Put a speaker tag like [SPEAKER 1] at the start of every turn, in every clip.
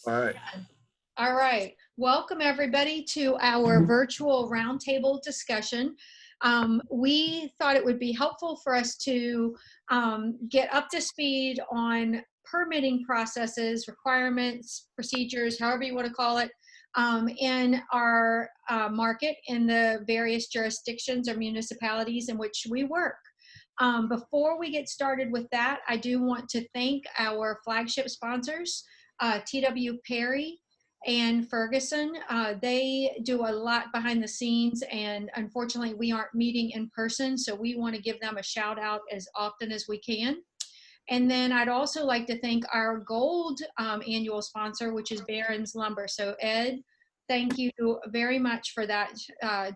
[SPEAKER 1] All right.
[SPEAKER 2] All right. Welcome everybody to our virtual roundtable discussion. We thought it would be helpful for us to get up to speed on permitting processes, requirements, procedures, however you want to call it, in our market in the various jurisdictions or municipalities in which we work. Before we get started with that, I do want to thank our flagship sponsors, T.W. Perry and Ferguson. They do a lot behind the scenes, and unfortunately we aren't meeting in person, so we want to give them a shout out as often as we can. And then I'd also like to thank our gold annual sponsor, which is Barron's Lumber. So Ed, thank you very much for that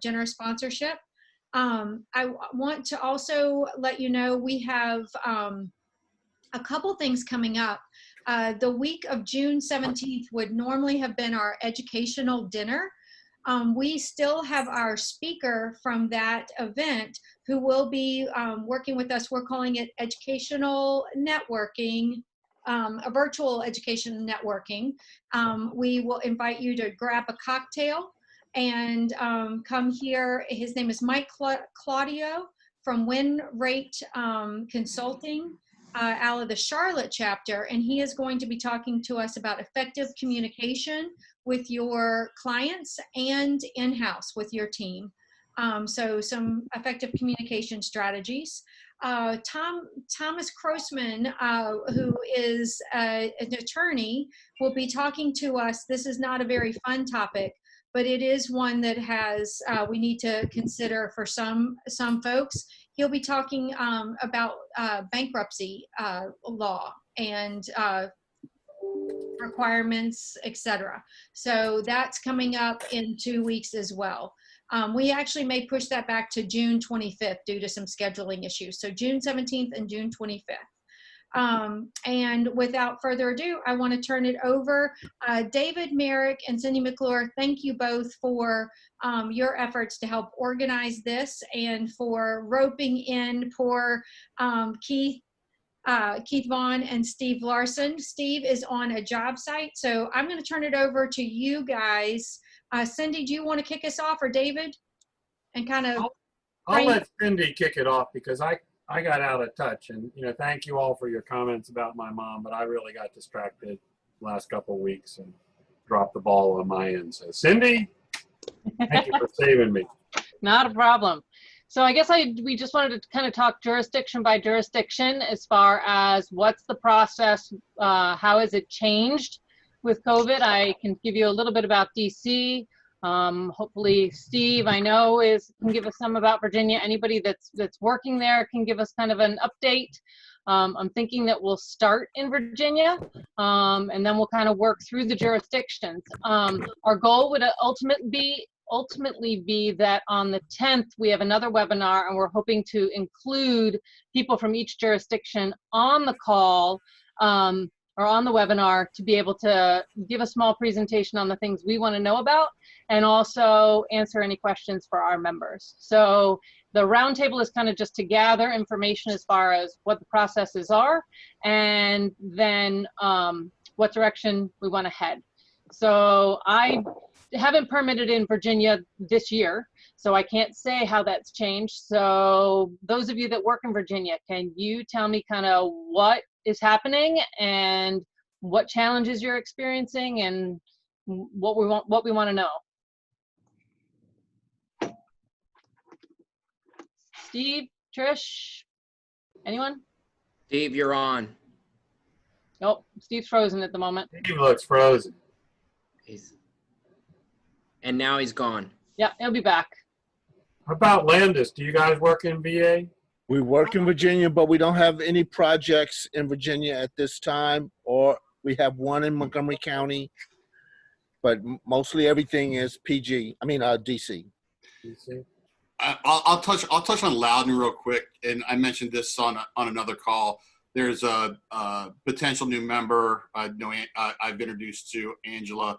[SPEAKER 2] generous sponsorship. I want to also let you know we have a couple things coming up. The week of June 17th would normally have been our educational dinner. We still have our speaker from that event who will be working with us. We're calling it educational networking, a virtual education networking. We will invite you to grab a cocktail and come here. His name is Mike Claudio from Win Rate Consulting. Out of the Charlotte chapter, and he is going to be talking to us about effective communication with your clients and in-house with your team. So some effective communication strategies. Thomas Crossman, who is an attorney, will be talking to us. This is not a very fun topic, but it is one that has we need to consider for some folks. He'll be talking about bankruptcy law and requirements, etc. So that's coming up in 2 weeks as well. We actually may push that back to June 25th due to some scheduling issues. So June 17th and June 25th. And without further ado, I want to turn it over. David Merrick and Cindy McClure, thank you both for your efforts to help organize this and for roping in poor Keith Vaughn and Steve Larson. Steve is on a job site, so I'm going to turn it over to you guys. Cindy, do you want to kick us off, or David? And kind of
[SPEAKER 1] I'll let Cindy kick it off because I got out of touch, and thank you all for your comments about my mom, but I really got distracted the last couple of weeks and dropped the ball on my end. So Cindy, thank you for saving me.
[SPEAKER 3] Not a problem. So I guess we just wanted to kind of talk jurisdiction by jurisdiction as far as what's the process, how has it changed with COVID. I can give you a little bit about DC. Hopefully Steve, I know, can give us some about Virginia. Anybody that's working there can give us kind of an update. I'm thinking that we'll start in Virginia, and then we'll kind of work through the jurisdictions. Our goal would ultimately be that on the 10th, we have another webinar, and we're hoping to include people from each jurisdiction on the call, or on the webinar, to be able to give a small presentation on the things we want to know about and also answer any questions for our members. So the roundtable is kind of just to gather information as far as what the processes are and then what direction we want to head. So I haven't permitted in Virginia this year, so I can't say how that's changed. So those of you that work in Virginia, can you tell me kind of what is happening and what challenges you're experiencing and what we want to know? Steve, Trish, anyone?
[SPEAKER 4] Steve, you're on.
[SPEAKER 3] Nope, Steve's frozen at the moment.
[SPEAKER 1] Steve looks frozen.
[SPEAKER 4] And now he's gone.
[SPEAKER 3] Yeah, he'll be back.
[SPEAKER 1] How about Landis? Do you guys work in VA?
[SPEAKER 5] We work in Virginia, but we don't have any projects in Virginia at this time, or we have one in Montgomery County, but mostly everything is DC.
[SPEAKER 1] DC?
[SPEAKER 6] I'll touch on Loudon real quick, and I mentioned this on another call. There's a potential new member I've introduced to, Angela.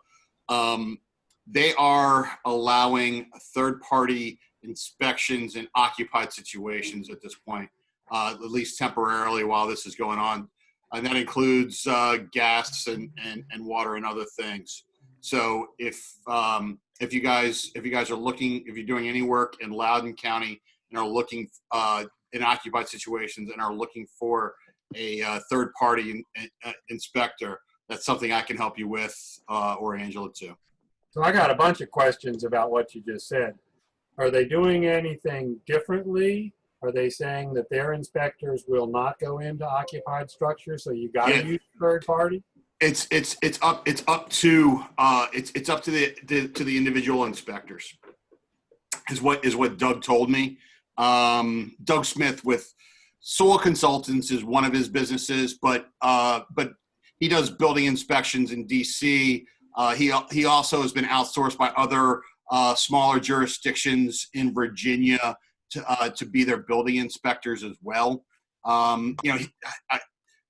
[SPEAKER 6] They are allowing third-party inspections in occupied situations at this point, at least temporarily while this is going on. and that includes gas and water and other things. So if you guys are looking, if you're doing any work in Loudoun County and are looking in occupied situations and are looking for a third party inspector, that's something I can help you with, or Angela too.
[SPEAKER 1] So I got a bunch of questions about what you just said. Are they doing anything differently? Are they saying that their inspectors will not go into occupied structures, so you got to use third party?
[SPEAKER 6] It's up to the individual inspectors. Is what Doug told me. Doug Smith with Soil Consultants is one of his businesses, but he does building inspections in DC. He also has been outsourced by other smaller jurisdictions in Virginia to be their building inspectors as well. I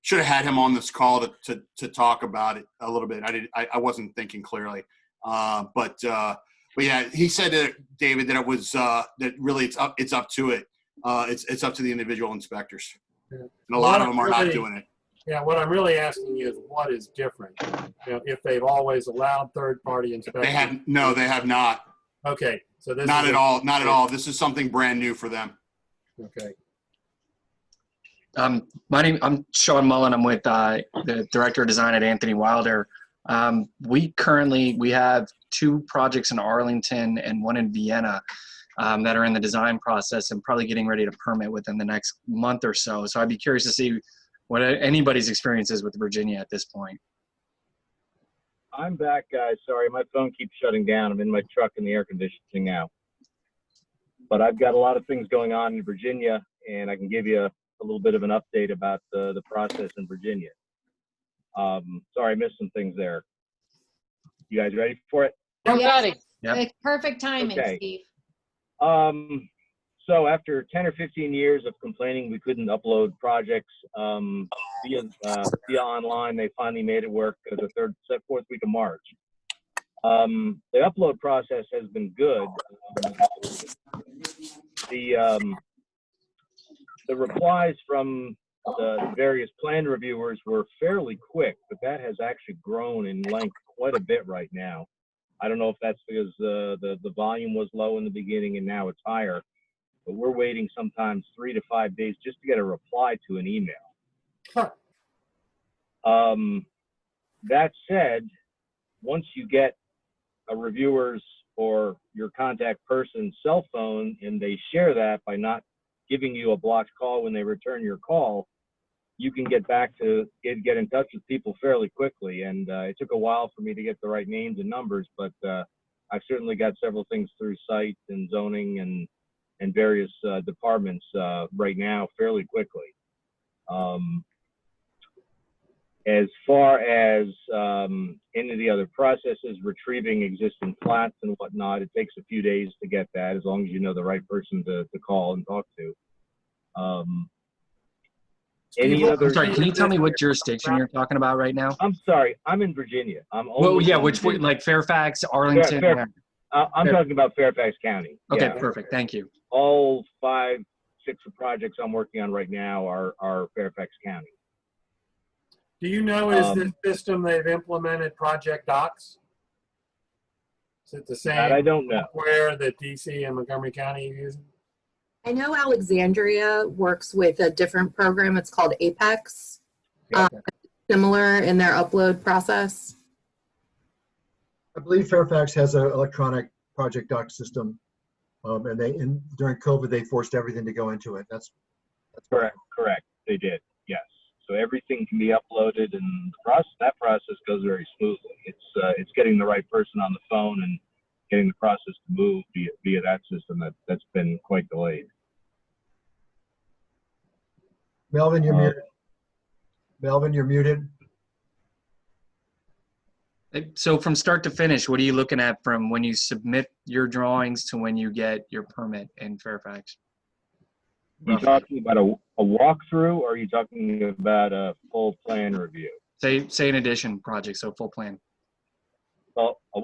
[SPEAKER 6] should have had him on this call to talk about it a little bit. I wasn't thinking clearly, but yeah, he said that, David, that it was that really it's up to it. It's up to the individual inspecers, and a lot of them are not doing it.
[SPEAKER 1] Yeah, what I'm really asking you is what is different? If they've always allowed third-party inspectors.
[SPEAKER 6] They have not.
[SPEAKER 1] Okay, so this
[SPEAKER 6] Not
[SPEAKER 1] is
[SPEAKER 6] at all. This is something brand new for them.
[SPEAKER 1] Okay.
[SPEAKER 7] I'm Sean Mullen. I'm with the Director of Design at Anthony Wilder. We have 2 projects in Arlington and 1 in Vienna that are in the design process and probably getting ready to permit within the next month or so. So I'd be curious to see what anybody's experience is with Virginia at this point.
[SPEAKER 8] I'm back, guys. Sorry, my phone keeps shutting down. I'm in my truck in the air conditioning now. But I've got a lot of things going on in Virginia, and I can give you a little bit of an update about the process in Virginia. Sorry, I missed some things there. You guys ready for it?
[SPEAKER 3] I'm
[SPEAKER 2] Yes.
[SPEAKER 3] ready.
[SPEAKER 7] Yep.
[SPEAKER 2] It's perfect timing,
[SPEAKER 8] Okay.
[SPEAKER 2] Steve.
[SPEAKER 8] So after 10 or 15 years of complaining we couldn't upload projects via online, they finally made it work the fourth week of March. The upload process has been good. The replies from the various plan reviewers were fairly quick, but that has actually grown in length quite a bit right now. I don't know if that's because the volume was low in the beginning and now it's higher, but we're waiting sometimes 3 to 5 days just to get a reply to an email.
[SPEAKER 1] Huh.
[SPEAKER 8] That said, once you get a reviewer's or your contact person's cell phone and they share that by not giving you a blocked call when they return your call, you can get in touch with people fairly quickly. And it took a while for me to get the right names and numbers, but I've certainly got several things through site and zoning and various departments right now fairly quickly. As far as any of the other processes, retrieving existing plats and whatnot, it takes a few days to get that, as long as you know the right person to call and talk to. Any other?
[SPEAKER 7] I'm sorry, can you tell me what jurisdiction you're talking about right now?
[SPEAKER 8] I'm sorry, I'm in Virginia.
[SPEAKER 7] Well, yeah, like Fairfax, Arlington?
[SPEAKER 8] I'm talking about Fairfax County.
[SPEAKER 7] Okay,
[SPEAKER 8] Yeah.
[SPEAKER 7] perfect, thank you.
[SPEAKER 8] All 5, 6 projects I'm working on right now are Fairfax County.
[SPEAKER 1] Do you know, is this system they've implemented Project Docs? Is it the same
[SPEAKER 8] That I don't know.
[SPEAKER 1] software that DC and Montgomery County are using?
[SPEAKER 9] I know Alexandria works with a different program. It's called Apex.
[SPEAKER 1] Okay.
[SPEAKER 9] Similar in their upload process.
[SPEAKER 10] I believe Fairfax has an electronic project doc system, and during COVID they forced everything to go into it. That's
[SPEAKER 8] Correct. They did. Yes. So everything can be uploaded, and that process goes very smoothly. It's getting the right person on the phone and getting the process to move via that system that's been quite delayed.
[SPEAKER 10] Melvin, you're muted. Melvin, you're muted.
[SPEAKER 7] So from start to finish, what are you looking at from when you submit your drawings to when you get your permit in Fairfax?
[SPEAKER 8] Are you talking about a walkthrough, or are you talking about a full plan review?
[SPEAKER 7] Say an addition project, so full plan.
[SPEAKER 8] Well, a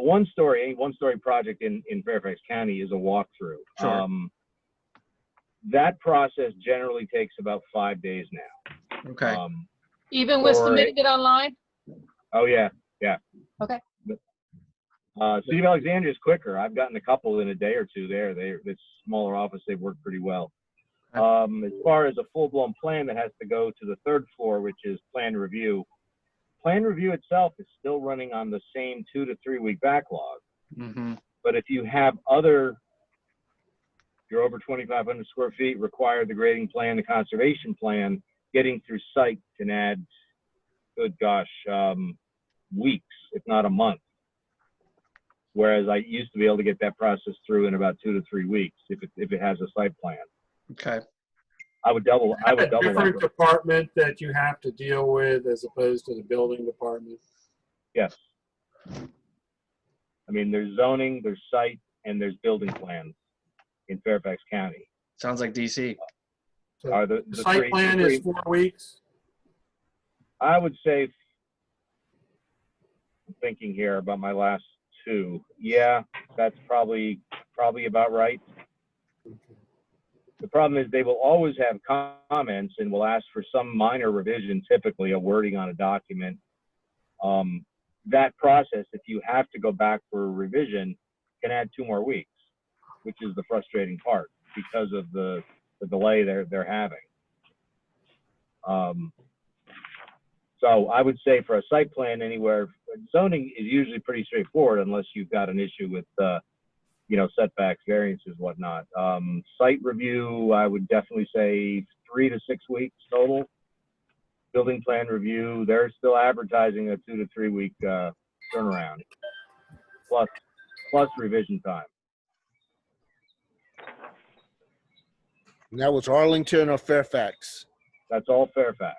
[SPEAKER 8] one-story project in Fairfax County is a walkthrough.
[SPEAKER 7] Sure.
[SPEAKER 8] That process generally takes about 5 days now.
[SPEAKER 7] Okay.
[SPEAKER 3] Even with submitting it online?
[SPEAKER 8] Oh, yeah, yeah.
[SPEAKER 3] Okay.
[SPEAKER 8] City of Alexandria is quicker. I've gotten a couple in a day or two there. It's a smaller office. They work pretty well. As far as a full-blown plan that has to go to the third floor, which is plan review itself is still running on the same 2 to 3 week backlog.
[SPEAKER 7] Mm-hmm.
[SPEAKER 8] But if you have you're over 2,500 square feet, require the grading plan, the conservation plan, getting through site can add, good gosh, weeks, if not a month. Whereas I used to be able to get that process through in about 2 to 3 weeks if it has a site plan.
[SPEAKER 7] Okay.
[SPEAKER 8] I would double
[SPEAKER 1] A
[SPEAKER 8] that.
[SPEAKER 1] different department that you have to deal with as opposed to the building department.
[SPEAKER 8] Yes. I mean, there's zoning, there's site, and there's building plans in Fairfax County.
[SPEAKER 7] Sounds like DC.
[SPEAKER 1] So
[SPEAKER 8] Are
[SPEAKER 1] the
[SPEAKER 8] the
[SPEAKER 1] site plan is 4 weeks.
[SPEAKER 8] I would say, I'm thinking here about my last 2. Yeah, that's probably about right. The problem is they will always have comments and will ask for some minor revision, typically a wording on a document. That process, if you have to go back for a revision, can add 2 more weeks, which is the frustrating part because of the delay they're having. So I would say for a site plan anywhere, zoning is usually pretty straightforward unless you've got an issue with setbacks, variances, whatnot. Site review, I would definitely say 3 to 6 weeks total. Building plan review, they're still advertising a 2 to 3 week turnaround, plus revision time.
[SPEAKER 5] And that was Arlington or Fairfax?
[SPEAKER 8] That's all Fairfax.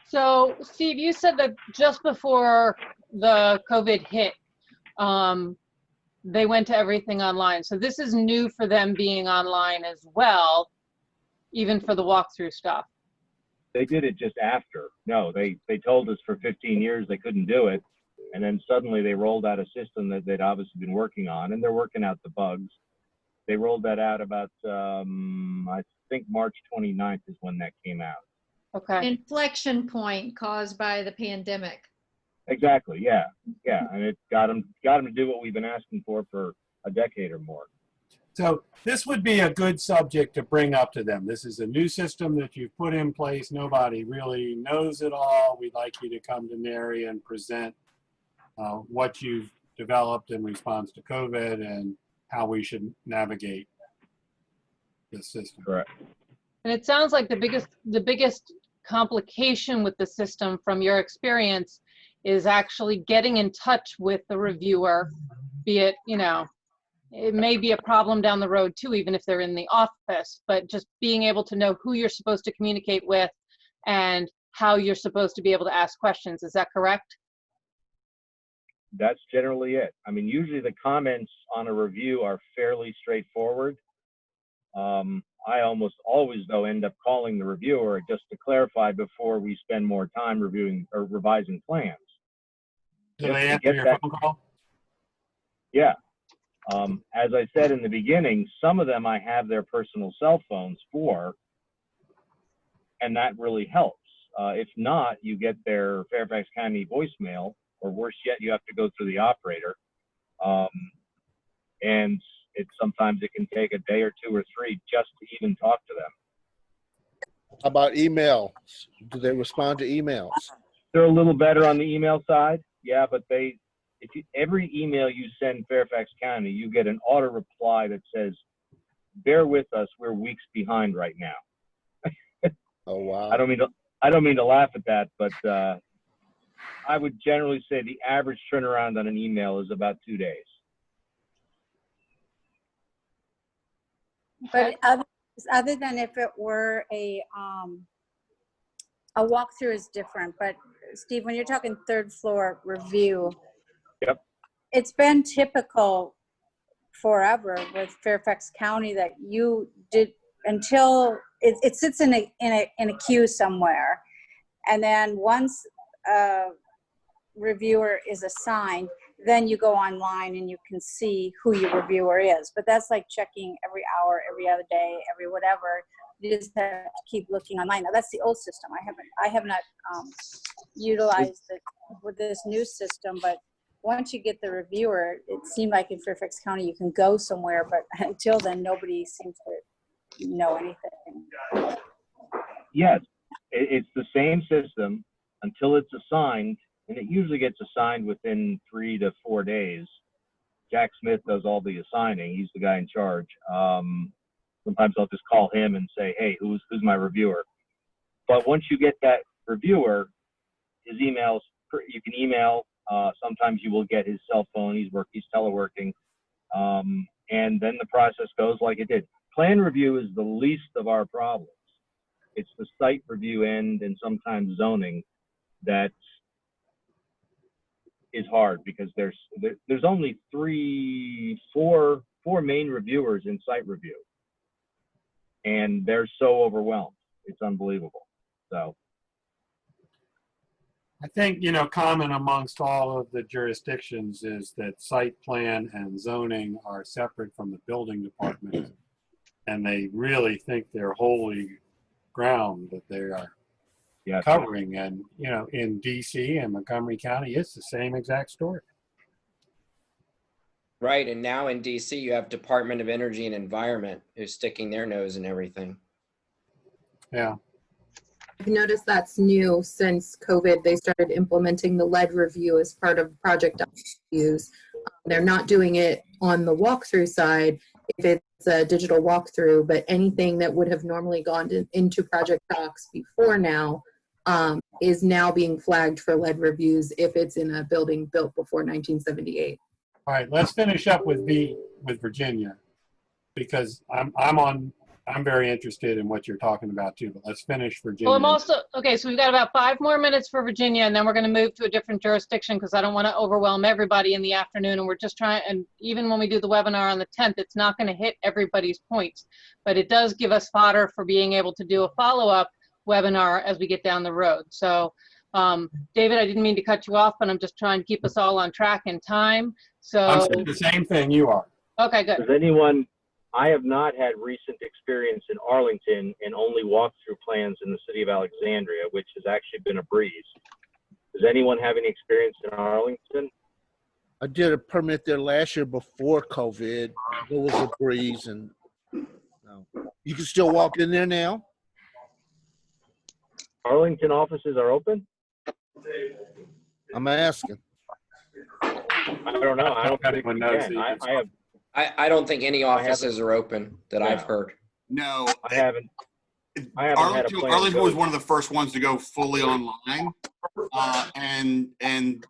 [SPEAKER 3] So, Steve, you said that just before the COVID hit, they went to everything online. So this is new for them being online as well, even for the walkthrough stuff.
[SPEAKER 8] They did it just after. No, they told us for 15 years they couldn't do it. And then suddenly they rolled out a system that they'd obviously been working on, and they're working out the bugs. They rolled that out about, I think March 29th is when that came out.
[SPEAKER 3] Okay.
[SPEAKER 2] Inflection point caused by the pandemic.
[SPEAKER 8] Exactly. Yeah. Yeah. And it got them to do what we've been asking for a decade or more.
[SPEAKER 1] So this would be a good subject to bring up to them. This is a new system that you've put in place. Nobody really knows it all. We'd like you to come to NARI and present what you've developed in response to COVID and how we should navigate this system.
[SPEAKER 8] Correct.
[SPEAKER 3] And it sounds like the biggest complication with the system from your experience is actually getting in touch with the reviewer, be it, it may be a problem down the road too, even if they're in the office, but just being able to know who you're supposed to communicate with and how you're supposed to be able to ask questions. Is that correct?
[SPEAKER 8] That's generally it. I mean, usually the comments on a review are fairly straightforward. I almost always, though, end up calling the reviewer just to clarify before we spend more time reviewing or revising plans.
[SPEAKER 1] Do they answer your phone call?
[SPEAKER 8] Yeah. As I said in the beginning, some of them I have their personal cell phones for, and that really helps. If not, you get their Fairfax County voicemail, or worse yet, you have to go through the operator. And sometimes it can take a day or 2 or 3 just to even talk to them.
[SPEAKER 5] How about emails? Do they respond to emails?
[SPEAKER 8] They're a little better on the email side. Yeah, but every email you send Fairfax County, you get an auto reply that says, bear with us, we're weeks behind right now.
[SPEAKER 5] Oh, wow.
[SPEAKER 8] I don't mean to laugh at that, but I would generally say the average turnaround on an email is about 2 days.
[SPEAKER 11] But other than if it were a walkthrough is different. But Steve, when you're talking third floor review,
[SPEAKER 8] yep,
[SPEAKER 11] it's been typical forever with Fairfax County that you did until it sits in a queue somewhere, and then once a reviewer is assigned, then you go online and you can see who your reviewer is. But that's like checking every hour, every other day, every whatever. You just have to keep looking online. Now that's the old system. I have not utilized it with this new system, but once you get the reviewer, it seemed like in Fairfax County you can go somewhere, but until then nobody seems to know anything.
[SPEAKER 8] Yes, it's the same system until it's assigned, and it usually gets assigned within 3 to 4 days. Jack Smith does all the assigning. He's the guy in charge. Sometimes I'll just call him and say, hey, who's my reviewer? But once you get that reviewer, his emails, you can email. Sometimes you will get his cell phone. He's teleworking. And then the process goes like it did. Plan review is the least of our problems. It's the site review end and sometimes zoning that is hard, because there's only four main reviewers in site review, and they're so overwhelmed. It's unbelievable. So
[SPEAKER 1] I think, you know, common amongst all of the jurisdictions is that site plan and zoning are separate from the building department, and they really think they're holy ground that they are covering. And, you know, in DC and Montgomery County, it's the same exact story.
[SPEAKER 4] Right, and now in DC, you have Department of Energy and Environment who's sticking their nose in everything.
[SPEAKER 1] Yeah.
[SPEAKER 9] I've noticed that's new since COVID. They started implementing the lead review as part of project reviews. They're not doing it on the walkthrough side if it's a digital walkthrough, but anything that would have normally gone into project docs before now is now being flagged for lead reviews if it's in a building built before 1978.
[SPEAKER 1] All right, let's finish up with Virginia, because I'm very interested in what you're talking about too, but let's finish Virginia.
[SPEAKER 3] Well, I'm also, okay, so we've got about 5 more minutes for Virginia, and then we're going to move to a different jurisdiction because I don't want to overwhelm everybody in the afternoon. And we're just trying, and even when we do the webinar on the 10th, it's not going to hit everybody's points, but it does give us fodder for being able to do a follow-up webinar as we get down the road. So, David, I didn't mean to cut you off, but I'm just trying to keep us all on track in time. So
[SPEAKER 1] I'm saying the same thing you are.
[SPEAKER 3] Okay, good.
[SPEAKER 8] I have not had recent experience in Arlington and only walkthrough plans in the city of Alexandria, which has actually been a breeze. Does anyone have any experience in Arlington?
[SPEAKER 5] I did a permit there last year before COVID. It was a breeze, and you can still walk in there now.
[SPEAKER 8] Arlington offices are open?
[SPEAKER 5] I'm asking.
[SPEAKER 8] I don't know. I don't think we can.
[SPEAKER 4] I don't think any offices are open that I've heard.
[SPEAKER 6] No,
[SPEAKER 8] I haven't.
[SPEAKER 6] Arlington was one of the first ones to go fully online, and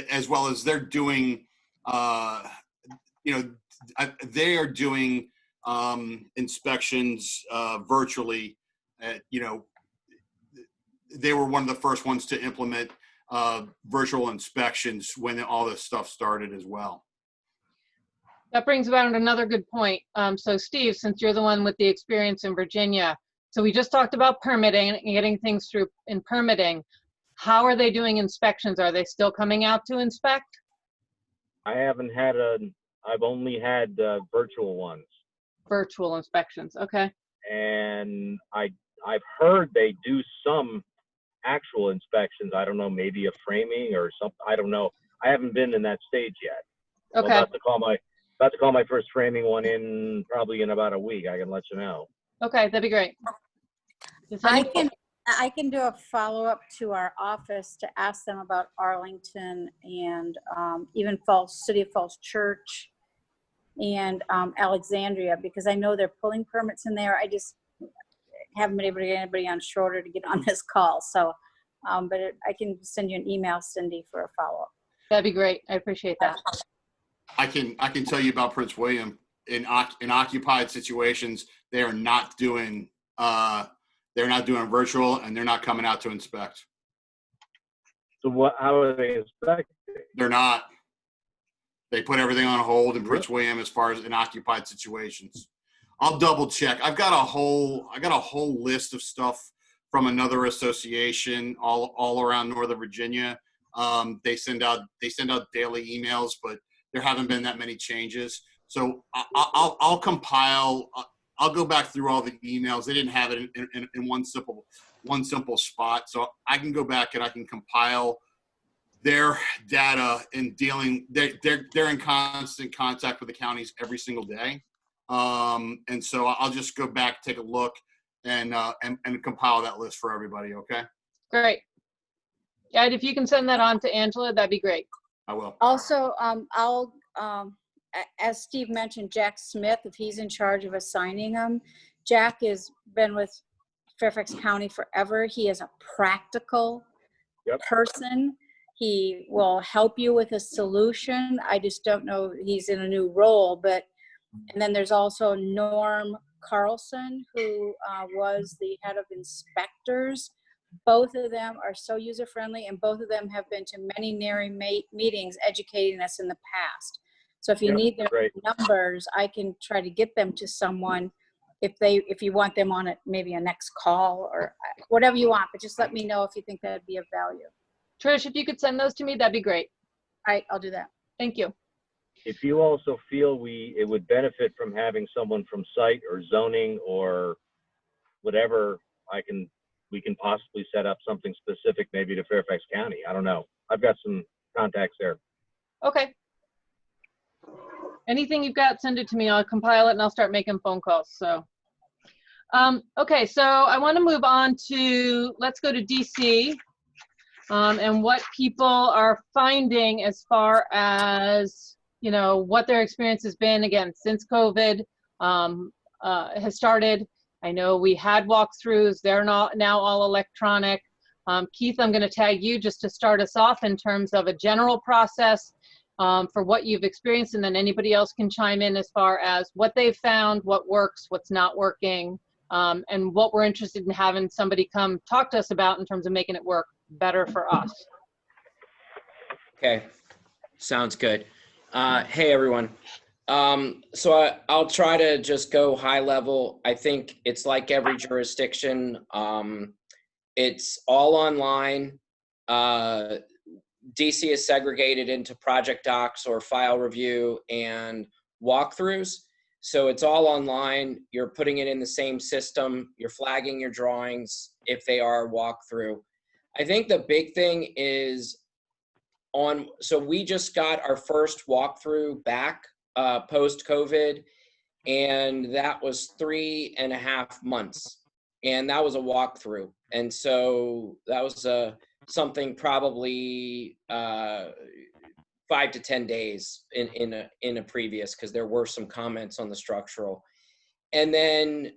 [SPEAKER 6] as well as they're doing, they are doing inspections virtually. They were one of the first ones to implement virtual inspections when all this stuff started as well.
[SPEAKER 3] That brings about another good point. So Steve, since you're the one with the experience in Virginia, so we just talked about permitting and getting things through in permitting. How are they doing inspections? Are they still coming out to inspect?
[SPEAKER 8] I've only had virtual ones.
[SPEAKER 3] Virtual inspections, okay.
[SPEAKER 8] And I've heard they do some actual inspections. I don't know, maybe a framing or something. I don't know. I haven't been in that stage yet.
[SPEAKER 3] Okay.
[SPEAKER 8] I'm about to call my first framing one in probably in about a week. I can let you know.
[SPEAKER 3] Okay, that'd be great.
[SPEAKER 11] I can do a follow-up to our office to ask them about Arlington and even City of Falls Church and Alexandria, because I know they're pulling permits in there. I just haven't been able to get anybody on Schroeder to get on this call. So, but I can send you an email, Cindy, for a follow-up.
[SPEAKER 3] That'd be great. I appreciate that.
[SPEAKER 6] I can tell you about Prince William. In occupied situations, they are not doing virtual, and they're not coming out to inspect.
[SPEAKER 8] So how are they inspecting?
[SPEAKER 6] They're not. They put everything on hold in Prince William as far as in occupied situations. I'll double check. I got a whole list of stuff from another association all around Northern Virginia. They send out daily emails, but there haven't been that many changes. So I'll compile. I'll go back through all the emails. They didn't have it in one simple spot. So I can go back and I can compile their data and dealing. They're in constant contact with the counties every single day. And so I'll just go back, take a look, and compile that list for everybody. Okay.
[SPEAKER 3] Great. Yeah, if you can send that on to Angela, that'd be great.
[SPEAKER 6] I will.
[SPEAKER 11] Also, as Steve mentioned, Jack Smith, if he's in charge of assigning them, Jack has been with Fairfax County forever. He is a practical person. He will help you with a solution. I just don't know, he's in a new role, and then there's also Norm Carlson, who was the head of inspectors. Both of them are so user-friendly, and both of them have been to many NARI meetings educating us in the past. So if you need their numbers, I can try to get them to someone if you want them on maybe a next call or whatever you want, but just let me know if you think that'd be of value.
[SPEAKER 3] Trish, if you could send those to me, that'd be great.
[SPEAKER 11] All right, I'll do that.
[SPEAKER 3] Thank you.
[SPEAKER 8] If you also feel it would benefit from having someone from site or zoning or whatever, we can possibly set up something specific maybe to Fairfax County. I don't know. I've got some contacts there.
[SPEAKER 3] Okay. Anything you've got, send it to me. I'll compile it and I'll start making phone calls. So, okay, so I want to move on to, let's go to DC and what people are finding as far as, you know, what their experience has been, again, since COVID has started. I know we had walkthroughs. They're not now all electronic. Keith, I'm going to tag you just to start us off in terms of a general process for what you've experienced, and then anybody else can chime in as far as what they've found, what works, what's not working, and what we're interested in having somebody come talk to us about in terms of making it work better for us.
[SPEAKER 4] Okay, sounds good. Hey, everyone. So I'll try to just go high level. I think it's like every jurisdiction. It's all online. DC is segregated into project docs or file review and walkthroughs. So it's all online. You're putting it in the same system. You're flagging your drawings if they are walkthrough. I think the big thing is so we just got our first walkthrough back post-COVID, and that was 3.5 months. And that was a walkthrough. And so that was something probably 5 to 10 days in a previous, because there were some comments on the structural. And then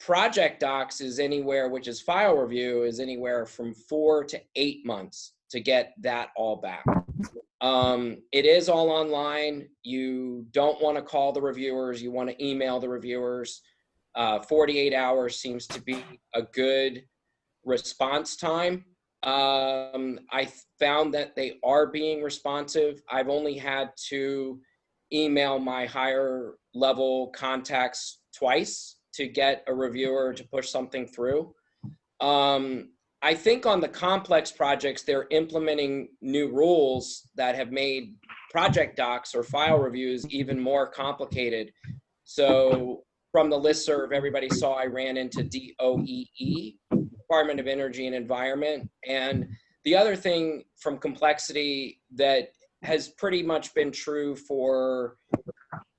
[SPEAKER 4] project docs is anywhere, which is file review, is anywhere from 4 to 8 months to get that all back. It is all online. You don't want to call the reviewers. You want to email the reviewers. 48 hours seems to be a good response time. I found that they are being responsive. I've only had to email my higher level contacts twice to get a reviewer to push something through. I think on the complex projects, they're implementing new rules that have made project docs or file reviews even more complicated. So from the listserv, everybody saw I ran into DOEE, Department of Energy and Environment. And the other thing from complexity that has pretty much been true for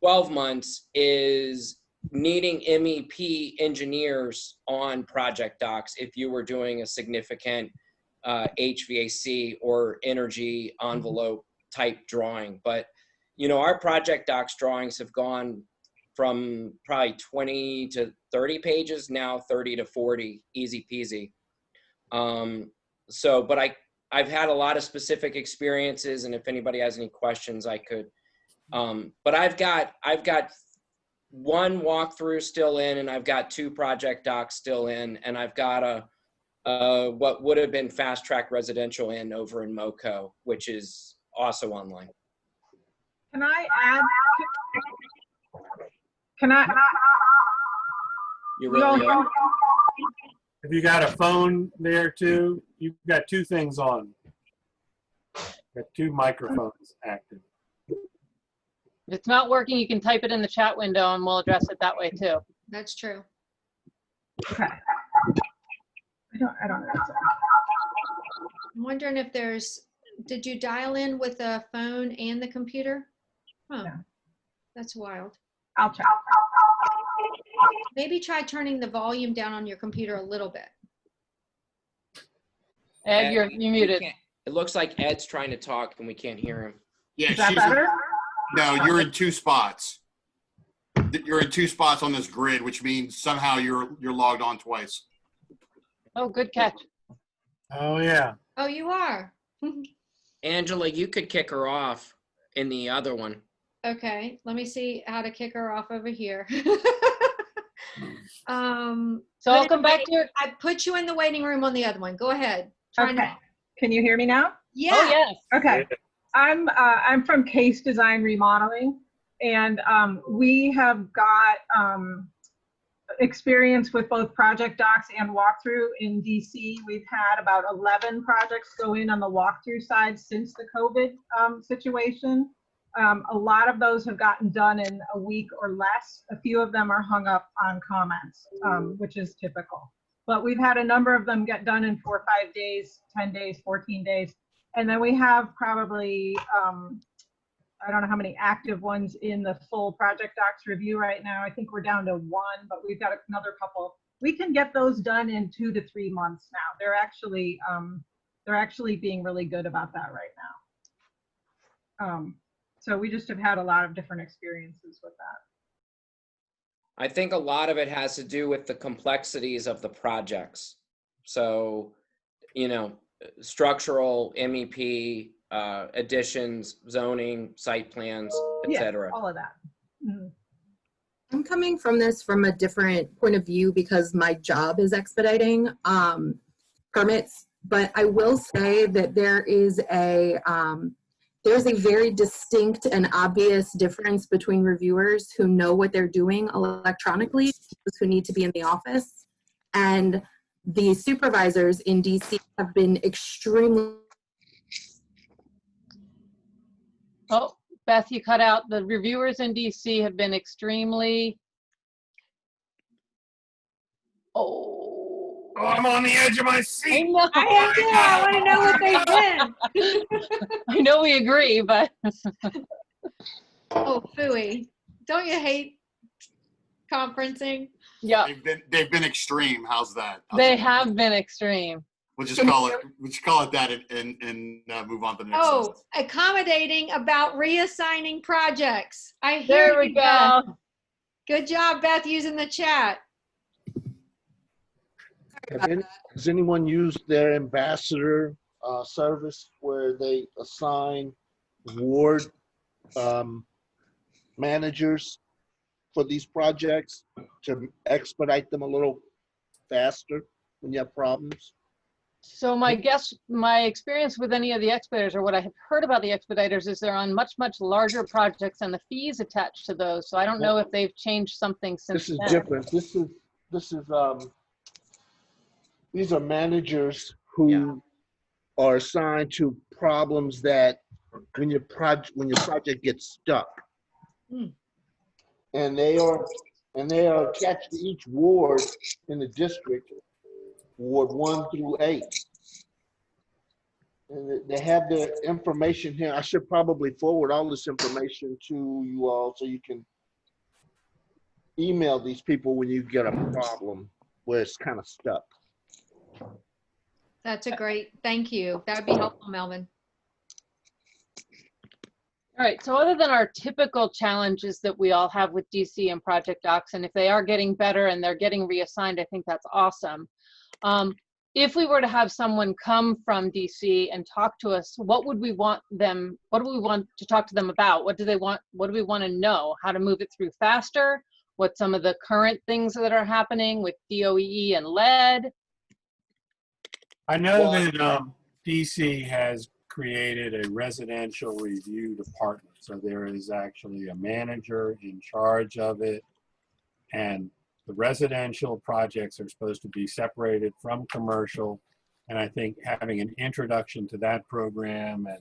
[SPEAKER 4] 12 months is needing MEP engineers on project docs if you were doing a significant HVAC or energy envelope type drawing. But, you know, our project docs drawings have gone from probably 20 to 30 pages, now 30 to 40, easy peasy. But I've had a lot of specific experiences, and if anybody has any questions, I could. But I've got one walkthrough still in, and I've got 2 project docs still in, and I've got what would have been fast track residential in over in MoCo, which is also online.
[SPEAKER 12] Can I add? Can I?
[SPEAKER 4] You really are.
[SPEAKER 1] If you got a phone there too, you've got 2 things on. Got 2 microphones active.
[SPEAKER 3] If it's not working, you can type it in the chat window and we'll address it that way too.
[SPEAKER 2] That's true.
[SPEAKER 12] Okay. I don't know.
[SPEAKER 2] I'm wondering if did you dial in with a phone and the computer? Huh.
[SPEAKER 12] No.
[SPEAKER 2] That's wild.
[SPEAKER 12] I'll check.
[SPEAKER 2] Maybe try turning the volume down on your computer a little bit.
[SPEAKER 3] Ed,
[SPEAKER 4] Ed,
[SPEAKER 3] you're
[SPEAKER 4] we
[SPEAKER 3] muted.
[SPEAKER 4] can't- It looks like Ed's trying to talk and we can't hear him.
[SPEAKER 6] Yeah,
[SPEAKER 12] Is that
[SPEAKER 6] she's
[SPEAKER 12] better?
[SPEAKER 6] no, you're in 2 spots. You're in 2 spots on this grid, which means somehow you're logged on twice.
[SPEAKER 3] Oh, good catch.
[SPEAKER 1] Oh, yeah.
[SPEAKER 2] Oh, you are?
[SPEAKER 4] Angela, you could kick her off in the other one.
[SPEAKER 2] Okay, let me see how to kick her off over here.
[SPEAKER 3] So I'll come back to your,
[SPEAKER 2] I put you in the waiting room on the other one. Go ahead. Try
[SPEAKER 12] Okay.
[SPEAKER 2] now.
[SPEAKER 12] Can you hear me now?
[SPEAKER 2] Yeah.
[SPEAKER 3] oh yes.
[SPEAKER 12] Okay. I'm from Case Design Remodeling, and we have got experience with both project docs and walkthrough in DC. We've had about 11 projects go in on the walkthrough side since the COVID situation. A lot of those have gotten done in a week or less. A few of them are hung up on comments, which is typical. But we've had a number of them get done in 4 or 5 days, 10 days, 14 days. And then we have probably, I don't know how many active ones in the full project docs review right now. I think we're down to 1, but we've got another couple. We can get those done in 2 to 3 months now. They're actually being really good about that right now. So we just have had a lot of different experiences with that.
[SPEAKER 4] I think a lot of it has to do with the complexities of the projects. So, you know, structural, MEP, additions, zoning, site plans, etc.
[SPEAKER 12] Yeah, all of that. Mm-hmm.
[SPEAKER 9] I'm coming from this from a different point of view because my job is expediting permits, but I will say that there's a very distinct and obvious difference between reviewers who know what they're doing electronically, those who need to be in the office, and the supervisors in DC have been extremely.
[SPEAKER 3] Oh, Beth, you cut out. The reviewers in DC have been extremely. Oh,
[SPEAKER 1] I'm on the edge of my seat.
[SPEAKER 3] I know.
[SPEAKER 2] I want to know what they've been.
[SPEAKER 3] I know we agree, but.
[SPEAKER 2] Oh, phooey. Don't you hate conferencing?
[SPEAKER 3] Yeah,
[SPEAKER 6] They've been extreme. How's that?
[SPEAKER 3] they have been extreme.
[SPEAKER 6] We'll just call it that and move on to the next.
[SPEAKER 2] Oh, accommodating about reassigning projects. I hear
[SPEAKER 3] There we
[SPEAKER 2] you, Beth.
[SPEAKER 3] go.
[SPEAKER 2] Good job, Beth, using the chat.
[SPEAKER 5] Has anyone used their ambassador service where they assign ward managers for these projects to expedite them a little faster when you have problems?
[SPEAKER 3] So my experience with any of the expeditors, or what I have heard about the expeditors, is they're on much, much larger projects and the fees attached to those. So I don't know if they've changed something since
[SPEAKER 5] This is
[SPEAKER 3] then.
[SPEAKER 5] different. These are managers who are assigned to problems that when your project gets stuck. And they are attached to each ward in the district, Ward 1 through 8. And they have their information here. I should probably forward all this information to you all so you can email these people when you get a problem where it's kind of stuck.
[SPEAKER 2] That's a great, thank you. That would be helpful, Melvin.
[SPEAKER 3] All right, so other than our typical challenges that we all have with DC and project docs, and if they are getting better and they're getting reassigned, I think that's awesome. If we were to have someone come from DC and talk to us, what would we want them, what do we want to talk to them about? What do they want, what do we want to know? How to move it through faster? What some of the current things that are happening with DOEE and lead?
[SPEAKER 1] I know that DC has created a residential review department. So there is actually a manager in charge of it. And the residential projects are supposed to be separated from commercial. And I think having an introduction to that program and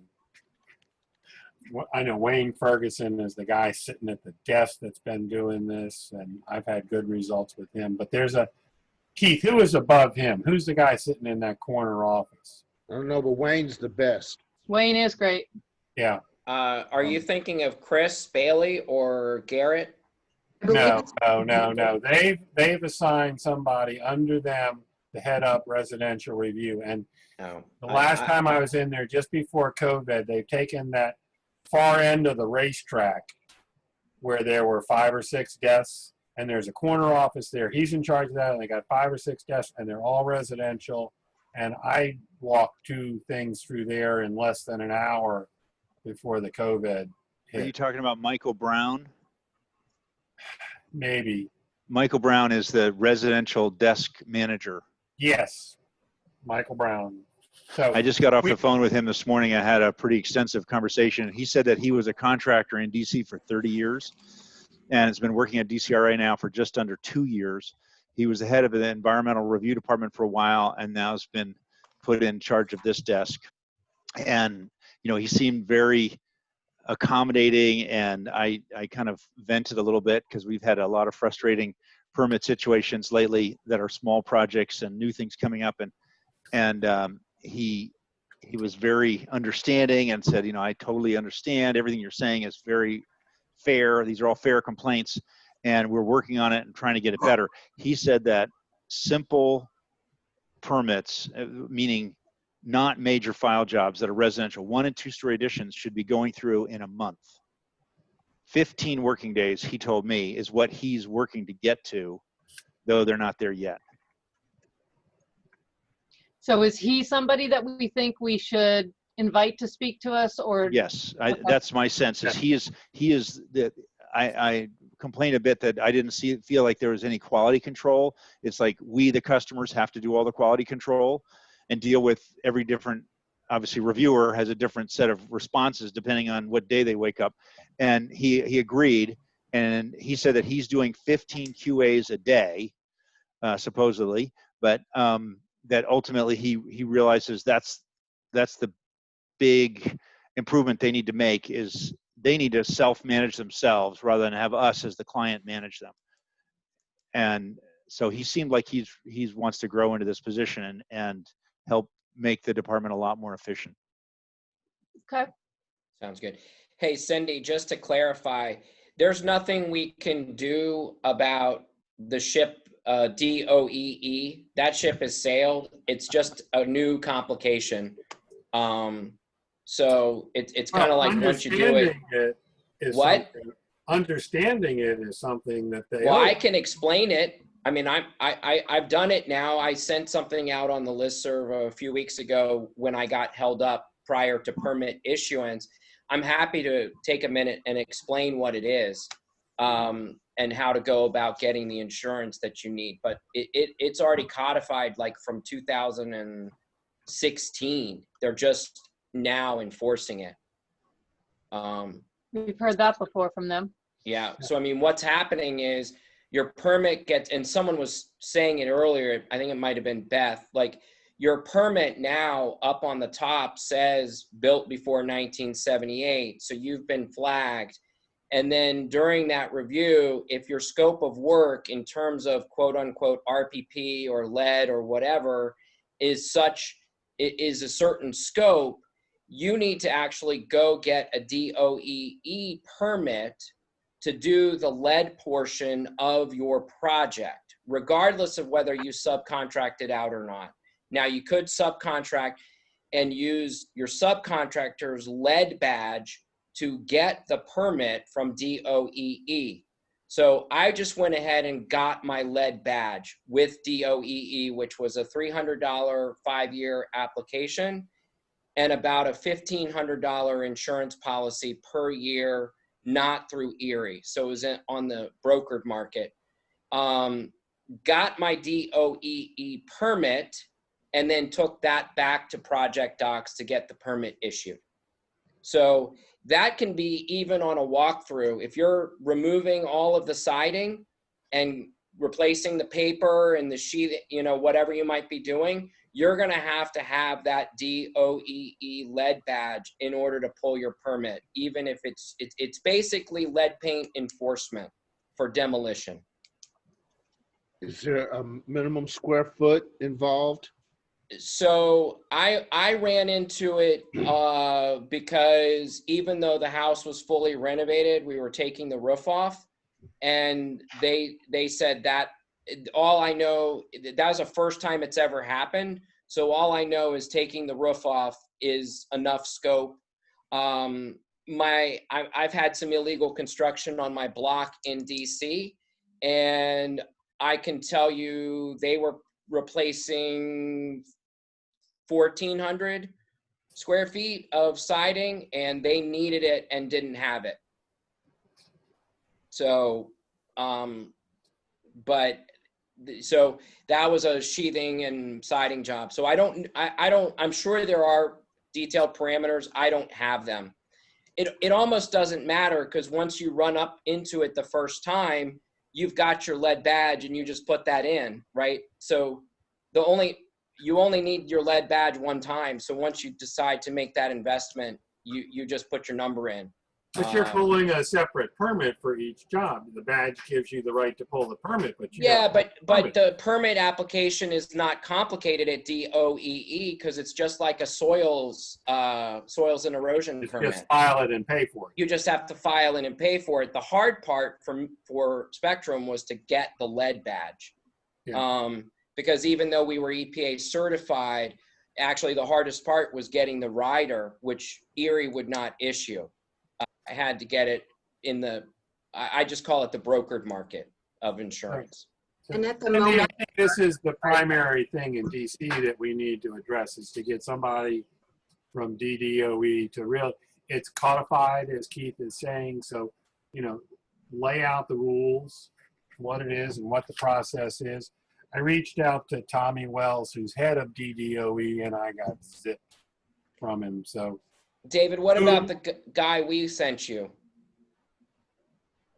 [SPEAKER 1] I know Wayne Ferguson is the guy sitting at the desk that's been doing this, and I've had good results with him. But there's a Keith, who is above him? Who's the guy sitting in that corner office?
[SPEAKER 5] I don't know, but Wayne's the best.
[SPEAKER 3] Wayne is great.
[SPEAKER 1] Yeah.
[SPEAKER 4] Are you thinking of Chris Bailey or Garrett?
[SPEAKER 9] I believe
[SPEAKER 1] No,
[SPEAKER 9] it's-
[SPEAKER 1] no. They've assigned somebody under them to head up residential review. And
[SPEAKER 4] No.
[SPEAKER 1] the last time I was in there, just before COVID, they've taken that far end of the racetrack where there were 5 or 6 desks, and there's a corner office there. He's in charge of that, and they got 5 or 6 desks, and they're all residential. And I walked 2 things through there in less than an hour before the COVID hit.
[SPEAKER 13] Are you talking about Michael Brown?
[SPEAKER 1] Maybe.
[SPEAKER 13] Michael Brown is the residential desk manager.
[SPEAKER 1] Yes. Michael Brown. So
[SPEAKER 13] I just got off the phone with him this morning. I had a pretty extensive conversation. He said that he was a contractor in DC for 30 years and has been working at DCRA now for just under 2 years. He was the head of the environmental review department for a while and now has been put in charge of this desk. And, you know, he seemed very accommodating, and I kind of vented a little bit because we've had a lot of frustrating permit situations lately that are small projects and new things coming up, and he was very understanding and said, you know, I totally understand everything you're saying is very fair. These are all fair complaints, and we're working on it and trying to get it better. He said that simple permits, meaning not major file jobs that are residential, 1- and 2-story additions, should be going through in a month. 15 working days, he told me, is what he's working to get to, though they're not there yet.
[SPEAKER 3] So is he somebody that we think we should invite to speak to us, or?
[SPEAKER 13] Yes,
[SPEAKER 3] Okay.
[SPEAKER 13] that's my sense. Is he is the. I complained a bit that I didn't feel like there was any quality control. It's like we, the customers, have to do all the quality control and deal with every different, obviously reviewer has a different set of responses depending on what day they wake up. And he agreed, and he said that he's doing 15 QAs a day, supposedly, but that ultimately he realizes that's the big improvement they need to make, is they need to self-manage themselves rather than have us as the client manage them. And so he seemed like he wants to grow into this position and help make the department a lot more efficient.
[SPEAKER 3] Okay.
[SPEAKER 4] Sounds good. Hey, Cindy, just to clarify, there's nothing we can do about the ship DOEE. That ship has sailed. It's just a new complication. So it's kind of like once you do it. What?
[SPEAKER 1] Understanding it is something that they.
[SPEAKER 4] Well, I can explain it. I mean, I've done it now. I sent something out on the listserv a few weeks ago when I got held up prior to permit issuance. I'm happy to take a minute and explain what it is, and how to go about getting the insurance that you need. But it's already codified, like from 2016. They're just now enforcing it.
[SPEAKER 3] We've heard that before from them.
[SPEAKER 4] Yeah. So, I mean, what's happening is your permit gets, and someone was saying it earlier, I think it might have been Beth, like your permit now up on the top says built before 1978. So you've been flagged. And then during that review, if your scope of work in terms of quote unquote RPP or lead or whatever is it is a certain scope, you need to actually go get a DOEE permit to do the lead portion of your project, regardless of whether you subcontract it out or not. Now, you could subcontract and use your subcontractor's lead badge to get the permit from DOEE. So I just went ahead and got my lead badge with DOEE, which was a $300 5-year application and about a $1,500 insurance policy per year, not through Erie. So it was on the brokered market. Got my DOEE permit and then took that back to Project Docs to get the permit issued. So that can be even on a walkthrough. If you're removing all of the siding and replacing the paper and the sheet, you know, whatever you might be doing, you're going to have that DOEE lead badge in order to pull your permit, even if it's basically lead paint enforcement for demolition.
[SPEAKER 5] Is there a minimum square foot involved?
[SPEAKER 4] So I ran into it because even though the house was fully renovated, we were taking the roof off, and they said that all I know, that was the first time it's ever happened. So all I know is taking the roof off is enough scope. I've had some illegal construction on my block in DC, and I can tell you they were replacing 1,400 square feet of siding, and they needed it and didn't have it. So, so that was a sheathing and siding job. So I'm sure there are detailed parameters. I don't have them. It almost doesn't matter, because once you run up into it the first time, you've got your lead badge and you just put that in, right? So you only need your lead badge one time. So once you decide to make that investment, you just put your number in.
[SPEAKER 1] But you're pulling a separate permit for each job. The badge gives you the right to pull the permit, but
[SPEAKER 4] but the permit application is not complicated at DOEE, because it's just like a soils and erosion permit.
[SPEAKER 1] Just file it and pay for it.
[SPEAKER 4] You just have to file it and pay for it. The hard part for Spectrum was to get the lead badge. Yeah. Because even though we were EPA certified, actually the hardest part was getting the rider, which Erie would not issue. I had to get it in I just call it the brokered market of insurance.
[SPEAKER 9] And at the moment,
[SPEAKER 1] I think this is the primary thing in DC that we need to address, is to get somebody from DDOE to it's codified, as Keith is saying. So, lay out the rules, what it is and what the process is. I reached out to Tommy Wells, who's head of DDOE, and I got zipped from him. So,
[SPEAKER 4] David, what about the guy we sent you?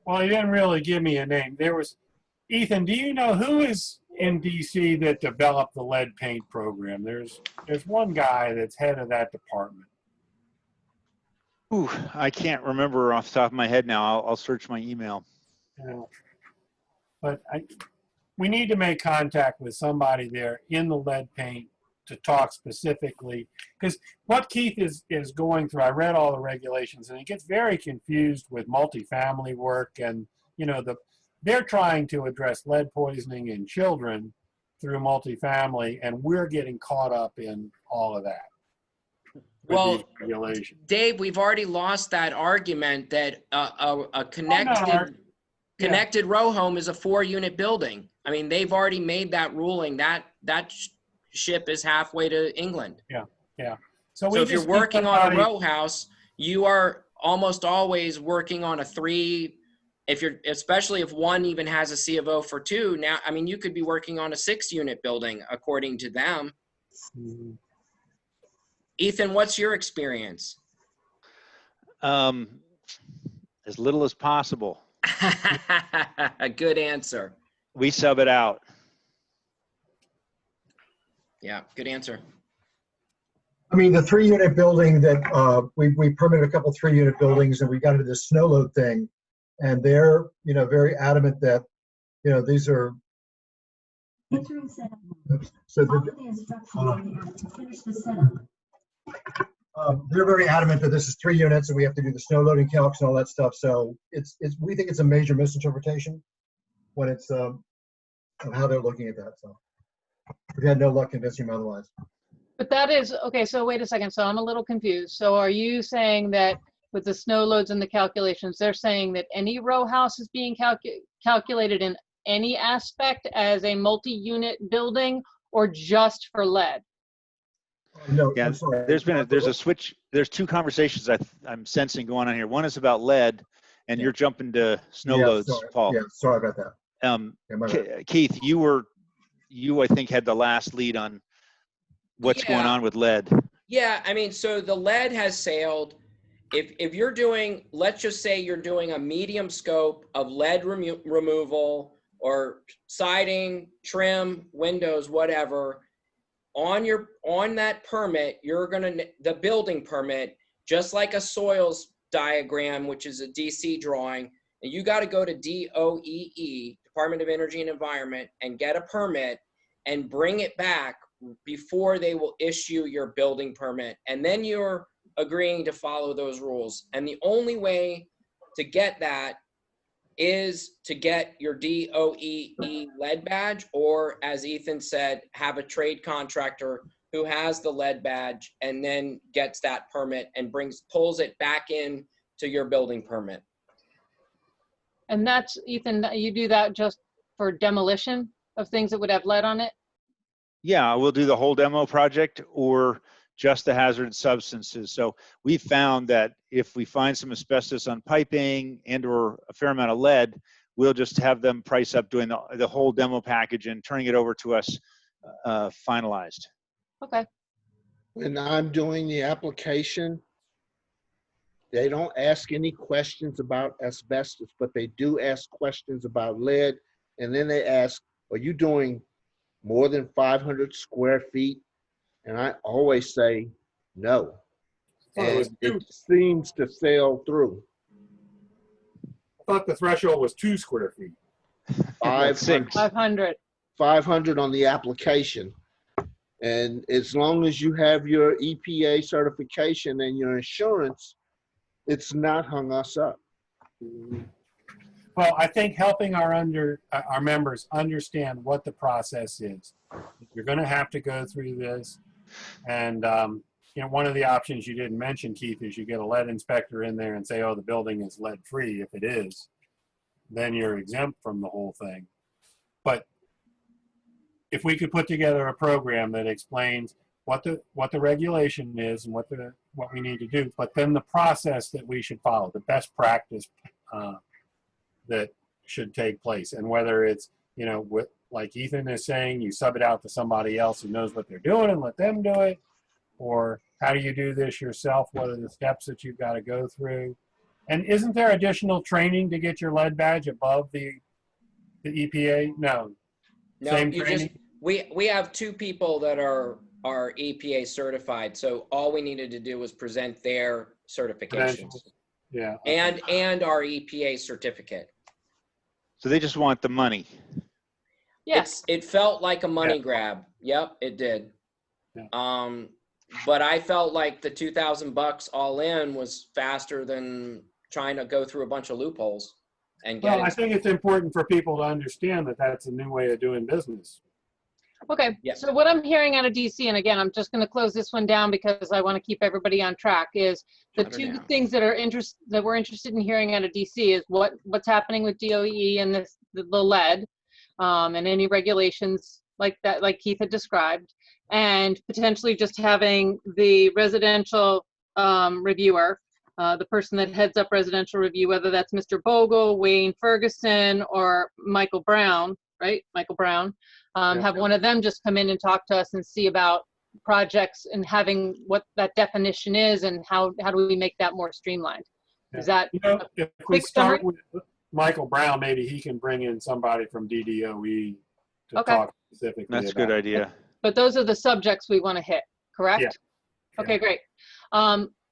[SPEAKER 1] Well, he didn't really give me a name. There was, Ethan, do you know who is in DC that developed the lead paint program? There's one guy that's head of that department.
[SPEAKER 13] Ooh, I can't remember off the top of my head now. I'll search my email.
[SPEAKER 1] Yeah. But we need to make contact with somebody there in the lead paint to talk specifically, because what Keith is going through, I read all the regulations, and it gets very confused with multifamily work, and they're trying to address lead poisoning in children through multifamily, and we're getting caught up in all of that.
[SPEAKER 4] Well, Dave, we've already lost that argument that a connected row home is a 4-unit building. I mean, they've already made that ruling. That ship is halfway to England.
[SPEAKER 1] Yeah.
[SPEAKER 4] So if you're working on a row house, you are almost always working on a 3. Especially if one even has a C of O for 2. Now, I mean, you could be working on a 6-unit building according to them. Mm-hmm. Ethan, what's your experience?
[SPEAKER 13] As little as possible.
[SPEAKER 4] A good answer.
[SPEAKER 13] We sub it out.
[SPEAKER 4] Yeah, good answer.
[SPEAKER 10] I mean, the 3-unit building that we permitted a couple 3-unit buildings, and we got into this snow load thing, and they're very adamant that these are. So they're very adamant that this is 3 units, and we have to do the snow loading calcs and all that stuff. So we think it's a major misinterpretation when it's of how they're looking at that. So we had no luck convincing them otherwise.
[SPEAKER 3] But that is, okay, so wait a second. So I'm a little confused. So are you saying that with the snow loads and the calculations, they're saying that any row house is being calculated in any aspect as a multi-unit building, or just for lead?
[SPEAKER 10] No,
[SPEAKER 13] yeah, there's a switch. There's 2 conversations I'm sensing going on here. One is about lead, and you're jumping to snow loads,
[SPEAKER 10] sorry.
[SPEAKER 13] Paul.
[SPEAKER 10] Yeah, sorry about that.
[SPEAKER 13] Keith, you I think had the last lead on what's going on with lead.
[SPEAKER 4] Yeah, I mean, so the lead has sailed. If you're doing, let's just say you're doing a medium scope of lead removal or siding, trim, windows, whatever, on that permit, you're the building permit, just like a soils diagram, which is a DC drawing, and you got to go to DOEE, Department of Energy and Environment, and get a permit and bring it back before they will issue your building permit. And then you're agreeing to follow those rules. And the only way to get that is to get your DOEE lead badge, or as Ethan said, have a trade contractor who has the lead badge and then gets that permit and pulls it back in to your building permit.
[SPEAKER 3] And that's, Ethan, you do that just for demolition of things that would have lead on it?
[SPEAKER 13] Yeah, we'll do the whole demo project or just the hazardous substances. So we found that if we find some asbestos on piping and or a fair amount of lead, we'll just have them price up doing the whole demo package and turning it over to us finalized.
[SPEAKER 3] Okay.
[SPEAKER 5] When I'm doing the application, they don't ask any questions about asbestos, but they do ask questions about lead. And then they ask, are you doing more than 500 square feet? And I always say no. And it seems to sail through.
[SPEAKER 1] I thought the threshold was 2 square feet.
[SPEAKER 3] 500.
[SPEAKER 5] 500 on the application. And as long as you have your EPA certification and your insurance, it's not hung us up.
[SPEAKER 1] Well, I think helping our members understand what the process is. You're going to have to go through this. And you know, one of the options you didn't mention, Keith, is you get a lead inspector in there and say, oh, the building is lead free. If it is, then you're exempt from the whole thing. But if we could put together a program that explains what the regulation is and what we need to do, but then the process that we should follow, the best practice that should take place, and whether it's, you know, like Ethan is saying, you sub it out to somebody else who knows what they're doing and let them do it, or how do you do this yourself? What are the steps that you've got to go through? And isn't there additional training to get your lead badge above the EPA? No.
[SPEAKER 4] No,
[SPEAKER 1] Same
[SPEAKER 4] you
[SPEAKER 1] training?
[SPEAKER 4] just, we have 2 people that are EPA certified. So all we needed to do was present their certifications.
[SPEAKER 1] Yeah.
[SPEAKER 4] And our EPA certificate.
[SPEAKER 13] So they just want the money.
[SPEAKER 3] Yes.
[SPEAKER 4] It felt like a money grab. Yep, it did.
[SPEAKER 1] Yeah.
[SPEAKER 4] But I felt like the $2,000 all in was faster than trying to go through a bunch of loopholes and get
[SPEAKER 1] Well, I think it's important for people to understand that that's a new way of doing business.
[SPEAKER 3] Okay,
[SPEAKER 4] Yeah.
[SPEAKER 3] so what I'm hearing out of DC, and again, I'm just going to close this one down because I want to keep everybody on track, is the
[SPEAKER 4] Shut her
[SPEAKER 3] 2
[SPEAKER 4] down.
[SPEAKER 3] things that we're interested in hearing out of DC is what's happening with DOE and the lead, and any regulations like that, like Keith had described, and potentially just having the residential reviewer, the person that heads up residential review, whether that's Mr. Bogle, Wayne Ferguson, or Michael Brown, right? Michael Brown. Have one of them just come in and talk to us and see about projects and having what that definition is and how do we make that more streamlined. Is that,
[SPEAKER 1] you know, if we
[SPEAKER 3] quick
[SPEAKER 1] start
[SPEAKER 3] summary?
[SPEAKER 1] with Michael Brown, maybe he can bring in somebody from DDOE to
[SPEAKER 3] Okay.
[SPEAKER 1] talk specifically
[SPEAKER 13] That's a
[SPEAKER 1] about
[SPEAKER 13] good idea.
[SPEAKER 3] but those are the subjects we want to hit, correct?
[SPEAKER 1] Yeah.
[SPEAKER 3] Okay, great.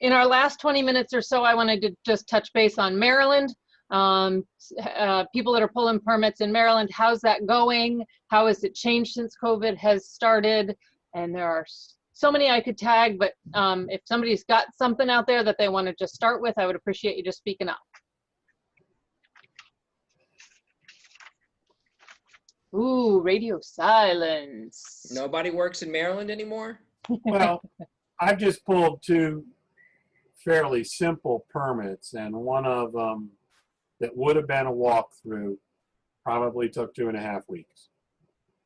[SPEAKER 3] In our last 20 minutes or so, I wanted to just touch base on Maryland. People that are pulling permits in Maryland, how's that going? How has it changed since COVID has started? And there are so many I could tag, but if somebody's got something out there that they want to just start with, I would appreciate you just speaking up. Ooh, radio silence.
[SPEAKER 4] Nobody works in Maryland anymore?
[SPEAKER 1] Well, I've just pulled 2 fairly simple permits, and one of them that would have been a walkthrough probably took 2.5 weeks.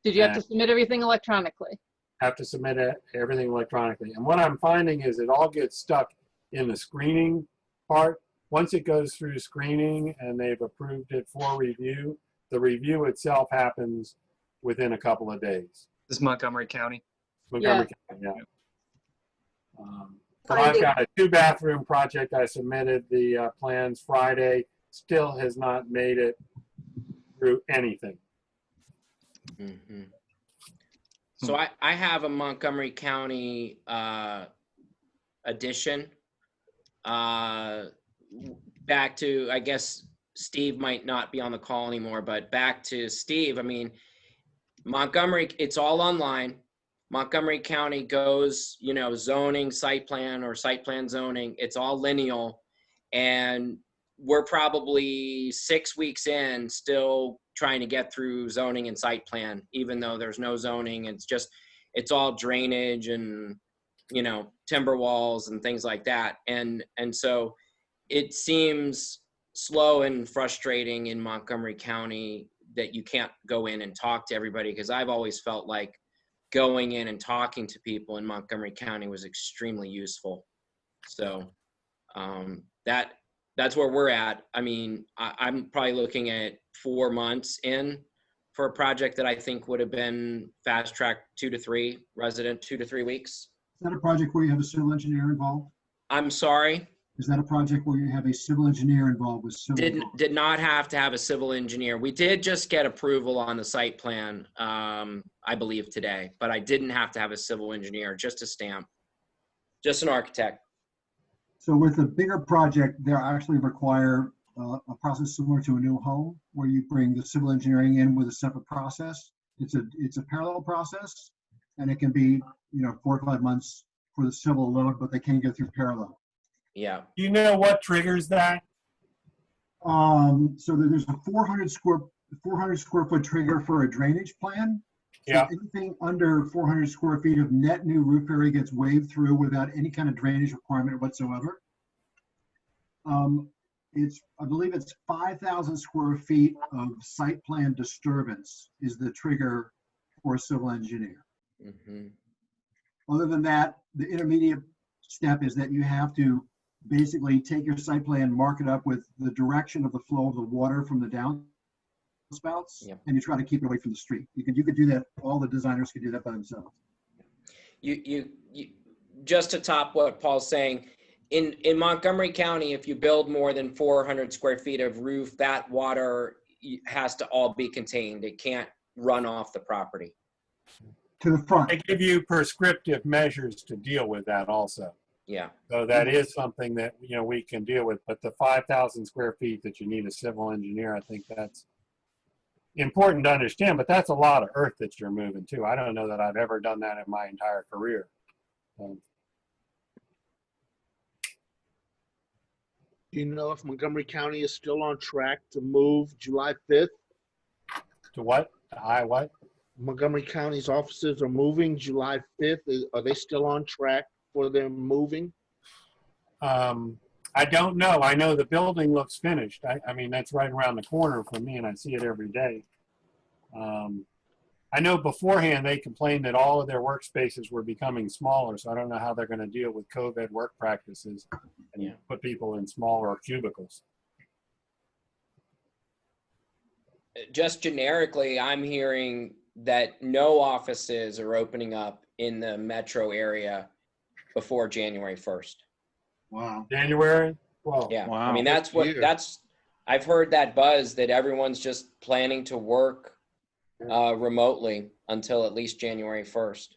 [SPEAKER 3] Did you have to submit everything electronically?
[SPEAKER 1] Have to submit everything electronically. And what I'm finding is it all gets stuck in the screening part. Once it goes through screening and they've approved it for review, the review itself happens within a couple of days.
[SPEAKER 7] This is Montgomery County.
[SPEAKER 1] Montgomery County, yeah. But I've got a 2-bathroom project. I submitted the plans Friday. Still has not made it through anything.
[SPEAKER 4] Mm-hmm. So I have a Montgomery County addition. Back to, I guess Steve might not be on the call anymore, but back to Steve. I mean, Montgomery, it's all online. Montgomery County goes, you know, zoning, site plan, or site plan zoning. It's all lineal. And we're probably 6 weeks in still trying to get through zoning and site plan, even though there's no zoning. It's all drainage and, you know, timber walls and things like that. And so it seems slow and frustrating in Montgomery County that you can't go in and talk to everybody, because I've always felt like going in and talking to people in Montgomery County was extremely useful. So that's where we're at. I mean, I'm probably looking at 4 months in for a project that I think would have been fast tracked 2 to 3 resident, 2 to 3 weeks.
[SPEAKER 10] Is that a project where you have a civil engineer involved?
[SPEAKER 4] I'm sorry?
[SPEAKER 10] Is that a project where you have a civil engineer involved with civil?
[SPEAKER 4] Did not have to have a civil engineer. We did just get approval on the site plan, I believe today, but I didn't have to have a civil engineer, just a stamp, just an architect.
[SPEAKER 10] So with a bigger project, they actually require a process similar to a new home, where you bring the civil engineering in with a separate process. It's a parallel process, and it can be, you know, 4 or 5 months for the civil load, but they can go through parallel.
[SPEAKER 4] Yeah.
[SPEAKER 1] Do you know what triggers that?
[SPEAKER 10] So there's a 400 square foot trigger for a drainage plan. So
[SPEAKER 1] Yeah.
[SPEAKER 10] anything under 400 square feet of net new roof area gets waved through without any kind of drainage requirement whatsoever. I believe it's 5,000 square feet of site plan disturbance is the trigger for a civil engineer.
[SPEAKER 4] Mm-hmm.
[SPEAKER 10] Other than that, the intermediate step is that you have to basically take your site plan, mark it up with the direction of the flow of the water from the downspouts,
[SPEAKER 4] Yep.
[SPEAKER 10] and you try to keep it away from the street. You could do that. All the designers could do that by themselves.
[SPEAKER 4] You just to top what Paul's saying, in Montgomery County, if you build more than 400 square feet of roof, that water has to all be contained. It can't run off the property.
[SPEAKER 10] To the front.
[SPEAKER 1] They give you prescriptive measures to deal with that also.
[SPEAKER 4] Yeah.
[SPEAKER 1] So that is something that, you know, we can deal with. But the 5,000 square feet that you need a civil engineer, I think that's important to understand. But that's a lot of earth that you're moving too. I don't know that I've ever done that in my entire career.
[SPEAKER 5] Do you know if Montgomery County is still on track to move July 5th?
[SPEAKER 1] To what? To what?
[SPEAKER 5] Montgomery County's offices are moving July 5th. Are they still on track for them moving?
[SPEAKER 1] I don't know. I know the building looks finished. I mean, that's right around the corner from me, and I see it every day. I know beforehand they complained that all of their workspaces were becoming smaller, so I don't know how they're going to deal with COVID work practices and put people in smaller cubicles.
[SPEAKER 4] Just generically, I'm hearing that no offices are opening up in the metro area before January 1st.
[SPEAKER 10] Wow.
[SPEAKER 1] January? Well,
[SPEAKER 4] yeah.
[SPEAKER 13] Wow.
[SPEAKER 4] I mean, I've heard that buzz that everyone's just planning to work remotely until at least January 1st.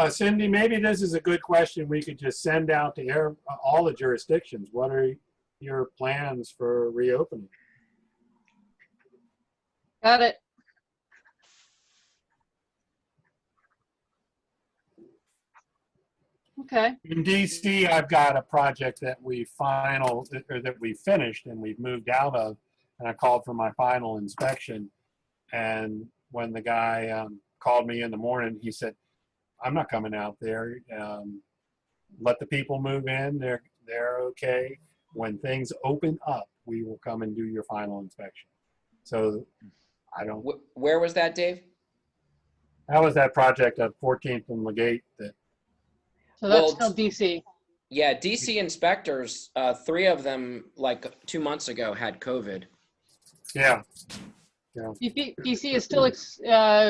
[SPEAKER 1] Cindy, maybe this is a good question we could just send out to all the jurisdictions. What are your plans for reopening?
[SPEAKER 3] Got it. Okay.
[SPEAKER 1] In DC, I've got a project that we finished and we've moved out of, and I called for my final inspection. And when the guy called me in the morning, he said, "I'm not coming out there. Let the people move in. They're okay. When things open up, we will come and do your final inspection." So I don't.
[SPEAKER 4] Where was that, Dave?
[SPEAKER 1] That was that project at 14th and Legate.
[SPEAKER 3] So that's still DC.
[SPEAKER 4] Yeah, DC inspectors, 3 of them like 2 months ago had COVID.
[SPEAKER 1] Yeah.
[SPEAKER 3] DC is still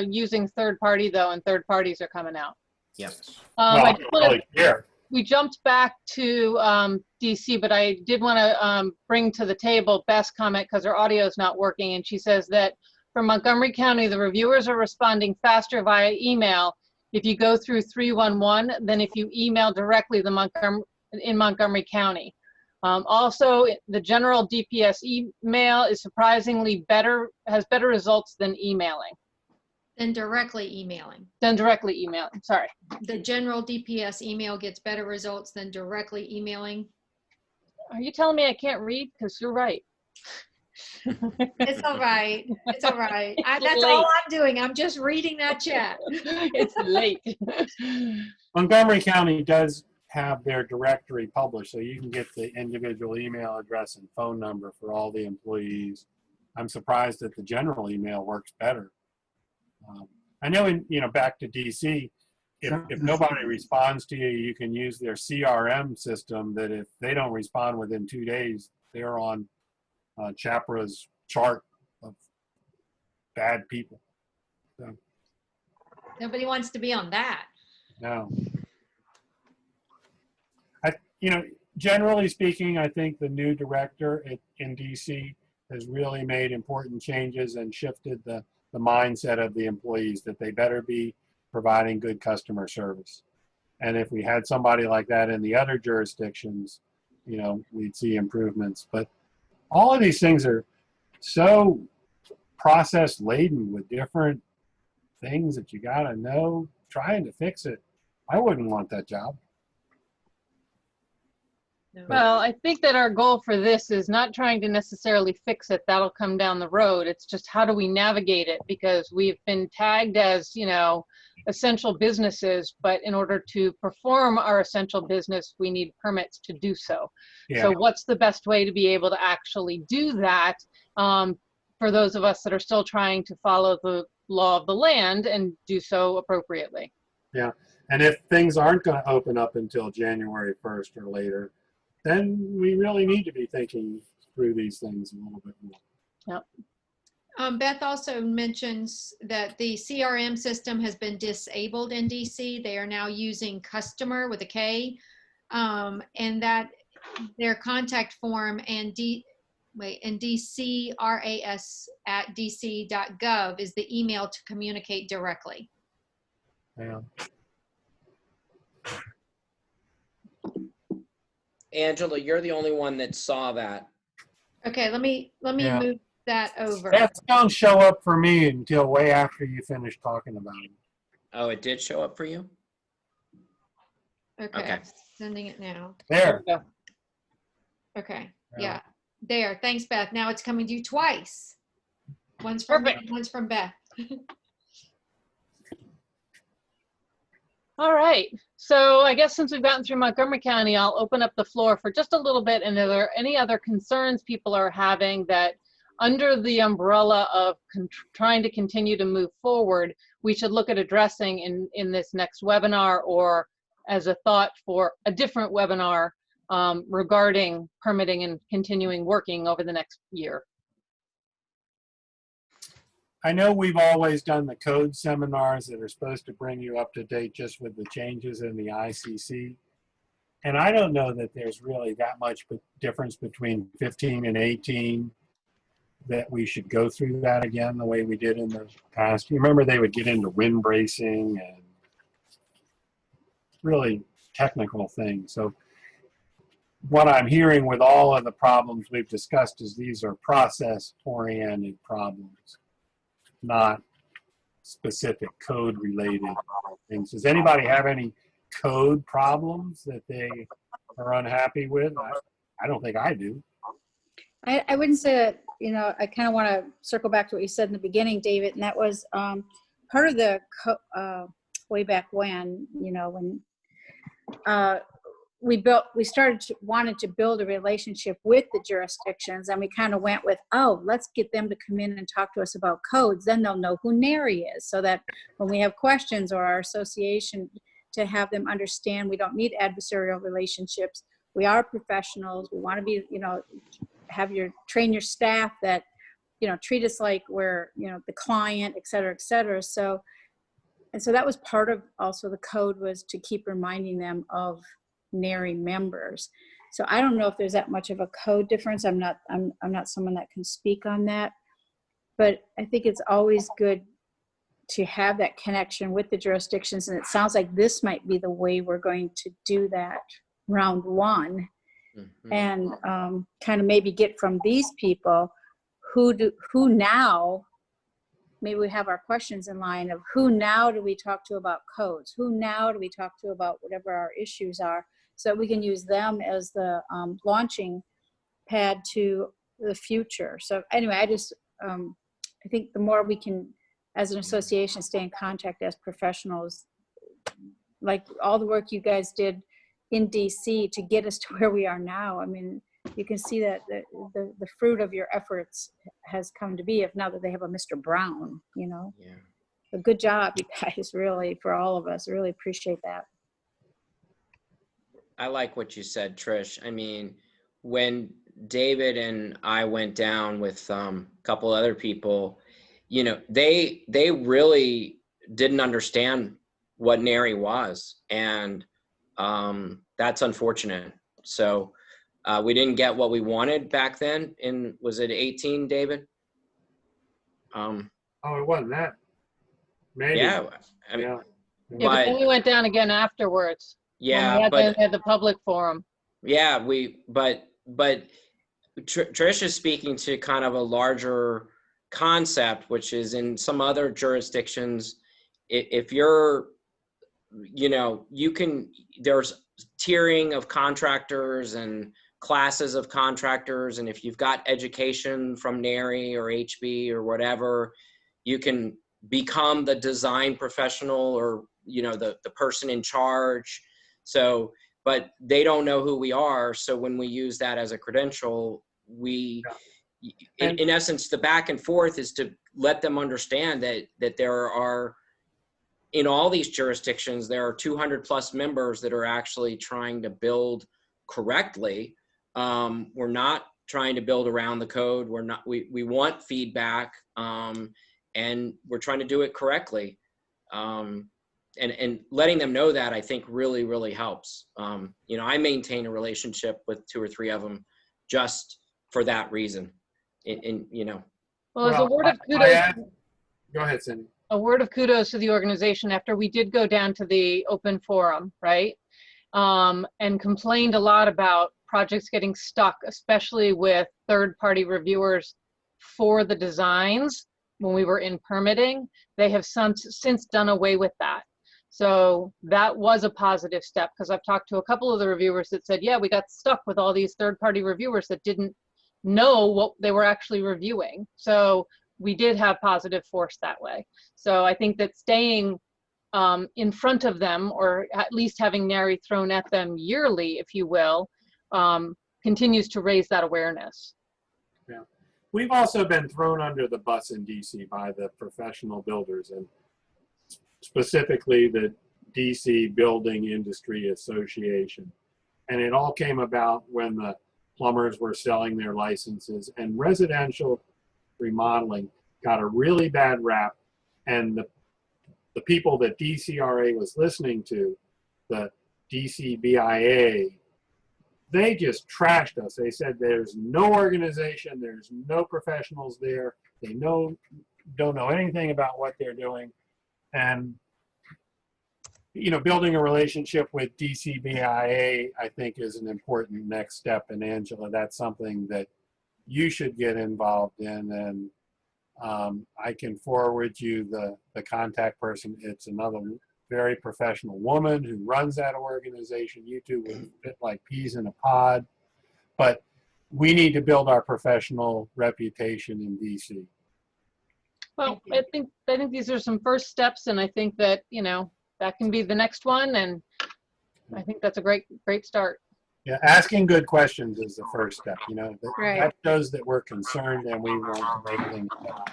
[SPEAKER 3] using third party though, and third parties are coming out.
[SPEAKER 4] Yeah.
[SPEAKER 1] I don't really care.
[SPEAKER 3] We jumped back to DC, but I did want to bring to the table Beth's comment because her audio is not working, and she says that for Montgomery County, the reviewers are responding faster via email if you go through 311 than if you email directly in Montgomery County. Also, the general DPS email is surprisingly has better results than emailing.
[SPEAKER 2] Than directly emailing.
[SPEAKER 3] Sorry.
[SPEAKER 2] The general DPS email gets better results than directly emailing.
[SPEAKER 3] Are you telling me I can't read? Because you're right.
[SPEAKER 2] It's all right. It's all right. That's
[SPEAKER 3] late.
[SPEAKER 2] all I'm doing. I'm just reading that chat.
[SPEAKER 3] It's late.
[SPEAKER 1] Montgomery County does have their directory published, so you can get the individual email address and phone number for all the employees. I'm surprised that the general email works better. I know back to DC, if nobody responds to you, you can use their CRM system that if they don't respond within 2 days, they're on Chapra's chart of bad people. So,
[SPEAKER 2] Nobody wants to be on that.
[SPEAKER 1] no. Generally speaking, I think the new director in DC has really made important changes and shifted the mindset of the employees that they better be providing good customer service. And if we had somebody like that in the other jurisdictions, we'd see improvements. But all of these things are so process laden with different things that you got to know, trying to fix it. I wouldn't want that job.
[SPEAKER 2] No.
[SPEAKER 3] Well, I think that our goal for this is not trying to necessarily fix it. That'll come down the road. It's just how do we navigate it? Because we've been tagged as, essential businesses, but in order to perform our essential business, we need permits to do so.
[SPEAKER 1] Yeah.
[SPEAKER 3] So what's the best way to be able to actually do that for those of us that are still trying to follow the law of the land and do so appropriately?
[SPEAKER 1] Yeah. And if things aren't going to open up until January 1st or later, then we really need to be thinking through these things a little bit more.
[SPEAKER 3] Yep.
[SPEAKER 2] Beth also mentions that the CRM system has been disabled in DC. They are now using customer with a K, and that their contact form and DCRAS@dc.gov is the email to communicate directly.
[SPEAKER 1] Yeah.
[SPEAKER 4] Angela, you're the only one that saw that.
[SPEAKER 2] Okay, let me
[SPEAKER 1] Yeah.
[SPEAKER 2] move that over.
[SPEAKER 1] That don't show up for me until way after you finish talking about it.
[SPEAKER 4] Oh, it did show up for you?
[SPEAKER 2] Okay,
[SPEAKER 4] Okay.
[SPEAKER 2] sending it now.
[SPEAKER 1] There.
[SPEAKER 2] Okay,
[SPEAKER 1] Yeah.
[SPEAKER 2] yeah, there. Thanks, Beth. Now it's coming to you twice. One's from me,
[SPEAKER 3] Perfect.
[SPEAKER 2] one's from Beth.
[SPEAKER 3] All right. So I guess since we've gotten through Montgomery County, I'll open up the floor for just a little bit. And are there any other concerns people are having that under the umbrella of trying to continue to move forward, we should look at addressing in this next webinar, or as a thought for a different webinar regarding permitting and continuing working over the next year?
[SPEAKER 1] I know we've always done the code seminars that are supposed to bring you up to date just with the changes in the ICC. And I don't know that there's really that much difference between 15 and 18 that we should go through that again the way we did in the past. You remember they would get into wind bracing and really technical things. So what I'm hearing with all of the problems we've discussed is these are process-oriented problems, not specific code-related things. Does anybody have any code problems that they are unhappy with? I don't think I do.
[SPEAKER 11] I wouldn't say that, I kind of want to circle back to what you said in the beginning, David, and that was part of the way back when, when we wanted to build a relationship with the jurisdictions, and we kind of went with, let's get them to come in and talk to us about codes. Then they'll know who NARI is, so that when we have questions, or our association, to have them understand we don't need adversarial relationships. We are professionals. We want to be, train your staff that, treat us like we're, the client, et cetera, et cetera. So that was part of also the code, was to keep reminding them of NARI members. So I don't know if there's that much of a code difference. I'm not someone that can speak on that, but I think it's always good to have that connection with the jurisdictions. And it sounds like this might be the way we're going to do that round one.
[SPEAKER 4] Mhm.
[SPEAKER 11] And kind of maybe get from these people who now, maybe we have our questions in line of who now do we talk to about codes? Who now do we talk to about whatever our issues are, so that we can use them as the launching pad to the future. So anyway, I just, I think the more we can, as an association, stay in contact as professionals, like all the work you guys did in DC to get us to where we are now. I mean, you can see that the fruit of your efforts has come to be, if now that they have a Mr. Brown, you know.
[SPEAKER 4] Yeah.
[SPEAKER 11] A good job, you guys, really, for all of us. Really appreciate that.
[SPEAKER 4] I like what you said, Trish. I mean, when David and I went down with a couple other people, you know, they really didn't understand what NARI was, and that's unfortunate. So we didn't get what we wanted back then. In, was it 18, David?
[SPEAKER 1] Oh, it wasn't that. Maybe.
[SPEAKER 4] Yeah, I mean,
[SPEAKER 1] Yeah.
[SPEAKER 3] Yeah, but then
[SPEAKER 4] but
[SPEAKER 3] we went down again afterwards. When
[SPEAKER 4] yeah,
[SPEAKER 3] we had
[SPEAKER 4] but
[SPEAKER 3] the public forum.
[SPEAKER 4] yeah, but Trish is speaking to kind of a larger concept, which is in some other jurisdictions, if you're, you know, you can, there's tiering of contractors and classes of contractors. And if you've got education from NARI or HB or whatever, you can become the design professional or, you know, the person in charge. So, but they don't know who we are. So when we use that as a credential, we, in essence, the back and forth is to let them understand that there are, in all these jurisdictions, there are 200 plus members that are actually trying to build correctly. We're not trying to build around the code. We're not, we want feedback, and we're trying to do it correctly. And letting them know that, I think, really, really helps. You know, I maintain a relationship with 2 or 3 of them just for that reason. And you know.
[SPEAKER 3] Well, as a word of kudos.
[SPEAKER 1] Go ahead, Cindy.
[SPEAKER 3] A word of kudos to the organization after we did go down to the open forum, right? And complained a lot about projects getting stuck, especially with third-party reviewers for the designs when we were in permitting. They have since done away with that. So that was a positive step, because I've talked to a couple of the reviewers that said, yeah, we got stuck with all these third-party reviewers that didn't know what they were actually reviewing. So we did have positive force that way. So I think that staying in front of them, or at least having NARI thrown at them yearly, if you will, continues to raise that awareness.
[SPEAKER 1] Yeah. We've also been thrown under the bus in DC by the professional builders, and specifically the DC Building Industry Association. And it all came about when the plumbers were selling their licenses, and residential remodeling got a really bad rap. And the people that DCRA was listening to, the DCBIA, they just trashed us. They said there's no organization, there's no professionals there, they don't know anything about what they're doing. And you know, building a relationship with DCBIA, I think, is an important next step. And Angela, that's something that you should get involved in. And I can forward you the contact person. It's another very professional woman who runs that organization. You two would fit like peas in a pod. But we need to build our professional reputation in DC.
[SPEAKER 3] Well, I think these are some first steps, and I think that, you know, that can be the next one, and I think that's a great start.
[SPEAKER 1] Yeah, asking good questions is the first step. You know,
[SPEAKER 11] Right.
[SPEAKER 1] that shows that we're concerned and we want to make things better.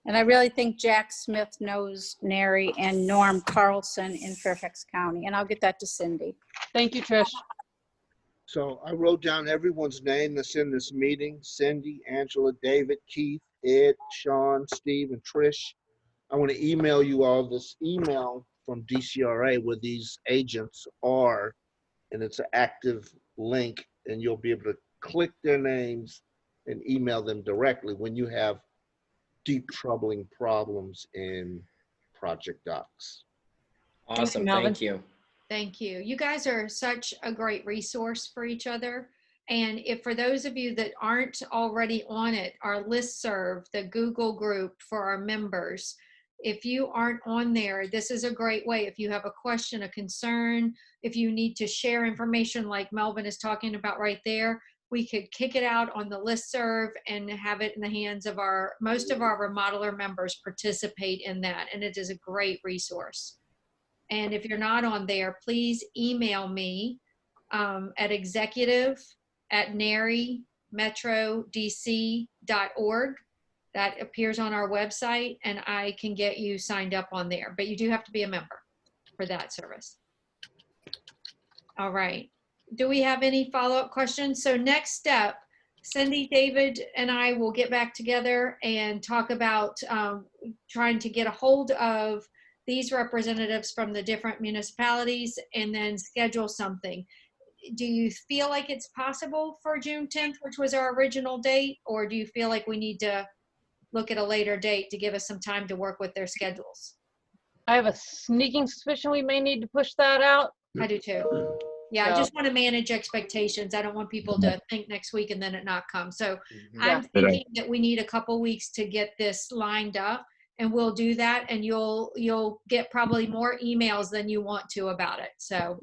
[SPEAKER 11] And I really think Jack Smith knows NARI and Norm Carlson in Fairfax County. And I'll get that to Cindy.
[SPEAKER 3] Thank you, Trish.
[SPEAKER 5] So I wrote down everyone's name that's in this meeting: Cindy, Angela, David, Keith, Ed, Sean, Steve, and Trish. I want to email you all this email from DCRA where these agents are, and it's an active link, and you'll be able to click their names and email them directly when you have deep troubling problems in project docs.
[SPEAKER 4] Awesome.
[SPEAKER 14] Melvin.
[SPEAKER 4] Thank you.
[SPEAKER 2] Thank you. You guys are such a great resource for each other. And if for those of you that aren't already on it, our listserv, the Google group for our members, if you aren't on there, this is a great way. If you have a question, a concern, if you need to share information like Melvin is talking about right there, we could kick it out on the listserv and have it in the hands of most of our remodeler members participate in that. And it is a great resource. And if you're not on there, please email me at executive@NARI-metrodc.org. That appears on our website, and I can get you signed up on there. But you do have to be a member for that service. All right. Do we have any follow-up questions? So next step, Cindy, David, and I will get back together and talk about trying to get a hold of these representatives from the different municipalities and then schedule something. Do you feel like it's possible for June 10th, which was our original date, or do you feel like we need to look at a later date to give us some time to work with their schedules?
[SPEAKER 3] I have a sneaking suspicion we may need to push that out.
[SPEAKER 2] I do too. Yeah, I just want to manage expectations. I don't want people to think next week and then it not come. So I'm thinking that we need a couple weeks to get this lined up, and we'll do that, and you'll get probably more emails than you want to about it. So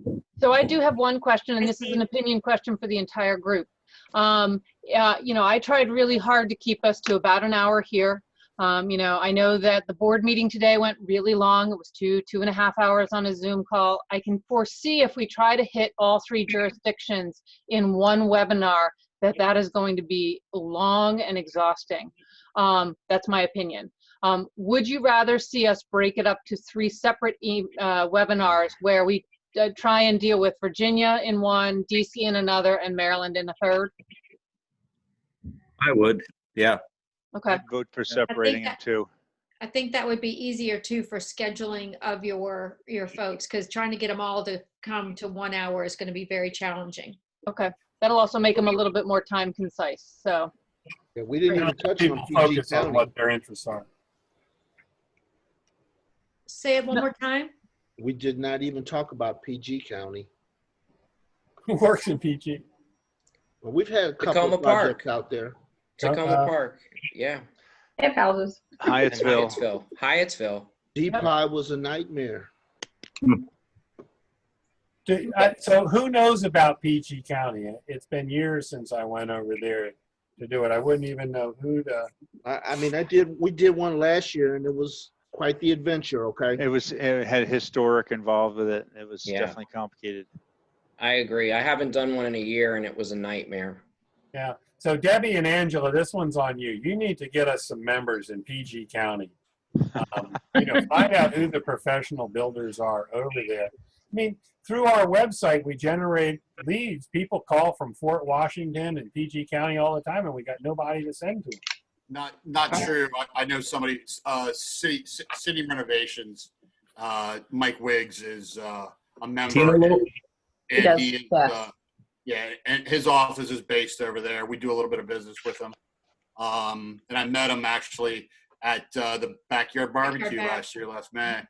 [SPEAKER 3] I do have one question, and this is an opinion question for the entire group. You know, I tried really hard to keep us to about an hour here. You know, I know that the board meeting today went really long. It was 2.5 hours on a Zoom call. I can foresee if we try to hit all 3 jurisdictions in one webinar, that is going to be long and exhausting. That's my opinion. Would you rather see us break it up to 3 separate webinars where we try and deal with Virginia in one, DC in another, and Maryland in a third?
[SPEAKER 15] I would, yeah.
[SPEAKER 3] Okay.
[SPEAKER 13] I'd vote for separating them too.
[SPEAKER 2] I think that would be easier too for scheduling of your folks, because trying to get them all to come to 1 hour is going to be very challenging.
[SPEAKER 3] Okay. That'll also make them a little bit more time concise. So
[SPEAKER 5] Yeah, we didn't even touch on PG
[SPEAKER 1] Focus on
[SPEAKER 5] County.
[SPEAKER 1] what their interests are.
[SPEAKER 2] Say it one more time.
[SPEAKER 5] We did not even talk about PG County.
[SPEAKER 1] Who works in PG?
[SPEAKER 5] Well, we've had a couple
[SPEAKER 4] Tacoma
[SPEAKER 5] of projects
[SPEAKER 4] Park.
[SPEAKER 5] out there.
[SPEAKER 4] Tacoma Park. Yeah.
[SPEAKER 14] They have houses.
[SPEAKER 4] Hyattsville. Hyattsville.
[SPEAKER 5] DPI was a nightmare.
[SPEAKER 1] So who knows about PG County? It's been years since I went over there to do it. I wouldn't even know who to.
[SPEAKER 5] I mean, we did one last year, and it was quite the adventure. Okay.
[SPEAKER 13] It had historic involved with it. It was definitely complicated.
[SPEAKER 4] I agree. I haven't done one in a year, and it was a nightmare.
[SPEAKER 1] Yeah. So Debbie and Angela, this one's on you. You need to get us some members in PG County. You know, find out who the professional builders are over there. I mean, through our website, we generate leads. People call from Fort Washington and PG County all the time, and we got nobody to send to them.
[SPEAKER 6] Not true. I know somebody, City Renovations, Mike Wiggs is a member. And he is, and his office is based over there. We do a little bit of business with him. And I met him actually at the Backyard Barbecue last May.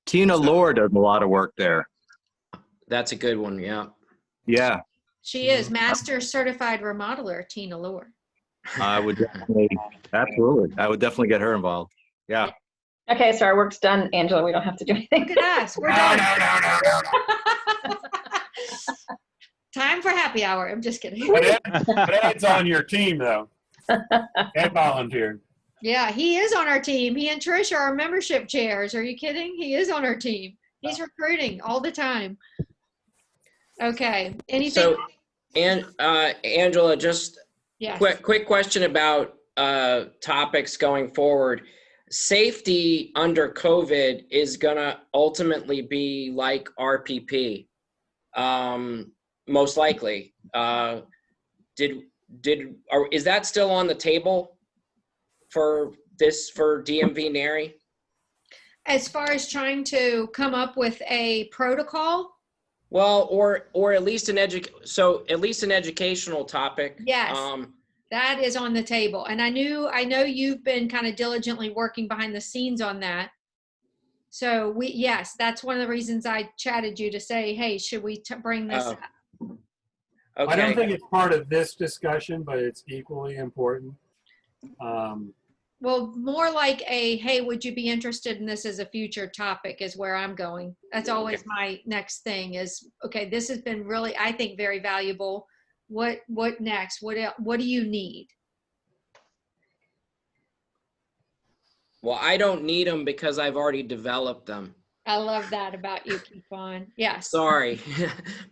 [SPEAKER 15] Tina Lore does a lot of work there.
[SPEAKER 4] That's a good one, yeah.
[SPEAKER 15] Yeah.
[SPEAKER 2] She is Master Certified Remodeler, Tina Lore.
[SPEAKER 15] I would definitely, absolutely. I would definitely get her involved. Yeah.
[SPEAKER 14] Okay, so our work's done, Angela. We don't have to do anything.
[SPEAKER 2] Look at us. We're done.
[SPEAKER 6] No.
[SPEAKER 2] Time for happy hour. I'm just kidding.
[SPEAKER 1] But Ed's on your team, though. Ed volunteered.
[SPEAKER 2] Yeah, he is on our team. He and Trish are our membership chairs. Are you kidding? He is on our team. He's recruiting all the time. Okay. Anything?
[SPEAKER 4] So, Angela, just
[SPEAKER 2] yes.
[SPEAKER 4] quick question about topics going forward. Safety under COVID is gonna ultimately be like RPP, most likely. Is that still on the table for DMV NARI?
[SPEAKER 2] As far as trying to come up with a protocol?
[SPEAKER 4] Well, or at least an educational topic.
[SPEAKER 2] Yes. That is on the table. And I know you've been kind of diligently working behind the scenes on that. So yes, that's one of the reasons I chatted you to say, hey, should we bring this up?
[SPEAKER 4] Okay.
[SPEAKER 1] I don't think it's part of this discussion, but it's equally important.
[SPEAKER 2] Well, more like a, hey, would you be interested in this as a future topic is where I'm going. That's always my next thing is, okay, this has been really, I think, very valuable. What next? What do you need?
[SPEAKER 4] Well, I don't need them because I've already developed them.
[SPEAKER 2] I love that about you, Keith. Yes.
[SPEAKER 4] Sorry,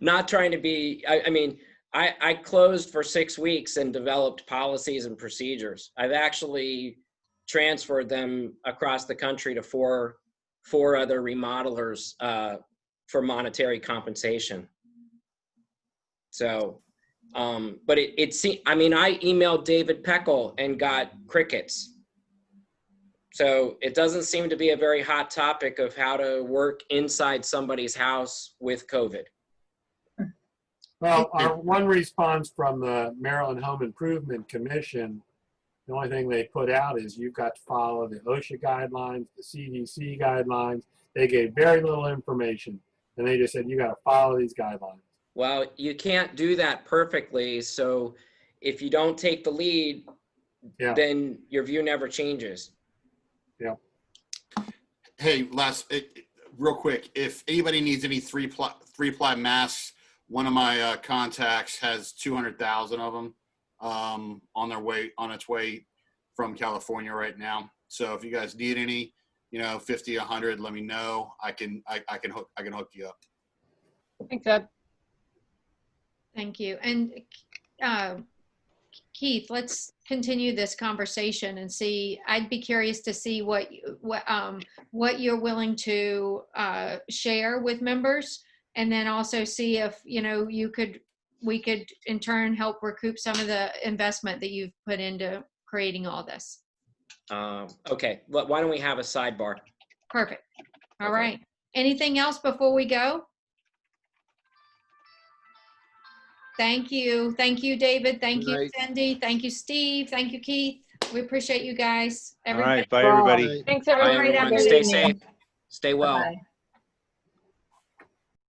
[SPEAKER 4] not trying to be, I mean, I closed for 6 weeks and developed policies and procedures. I've actually transferred them across the country to four other remodelers for monetary compensation. So, but I mean, I emailed David Peckel and got crickets. So it doesn't seem to be a very hot topic of how to work inside somebody's house with COVID.
[SPEAKER 1] Well, our one response from the Maryland Home Improvement Commission, the only thing they put out is you've got to follow the OSHA guidelines, the CDC guidelines. They gave very little information, and they just said you got to follow these guidelines.
[SPEAKER 4] Well, you can't do that perfectly. So if you don't take the lead, then your view never changes.
[SPEAKER 1] Yeah.
[SPEAKER 6] Hey, real quick, if anybody needs any three-ply masks, one of my contacts has 200,000 of them on its way from California right now. So if you guys need any, 50, 100, let me know. I can hook you up.
[SPEAKER 3] Thanks, Ed.
[SPEAKER 2] Thank you. And Keith, let's continue this conversation and see. I'd be curious to see what you're willing to share with members, and then also see if we could in turn help recoup some of the investment that you've put into creating all this.
[SPEAKER 4] Okay. Why don't we have a sidebar?
[SPEAKER 2] Perfect. All
[SPEAKER 4] Okay.
[SPEAKER 2] right. Anything else before we go? Thank you. Thank you, David. Thank you, Cindy. Thank you, Steve. Thank you, Keith. We appreciate you guys.
[SPEAKER 13] All right. Bye, everybody.
[SPEAKER 3] Thanks,
[SPEAKER 4] Bye,
[SPEAKER 3] everyone.
[SPEAKER 4] everyone. Stay safe. Stay well.
[SPEAKER 14] Bye-bye.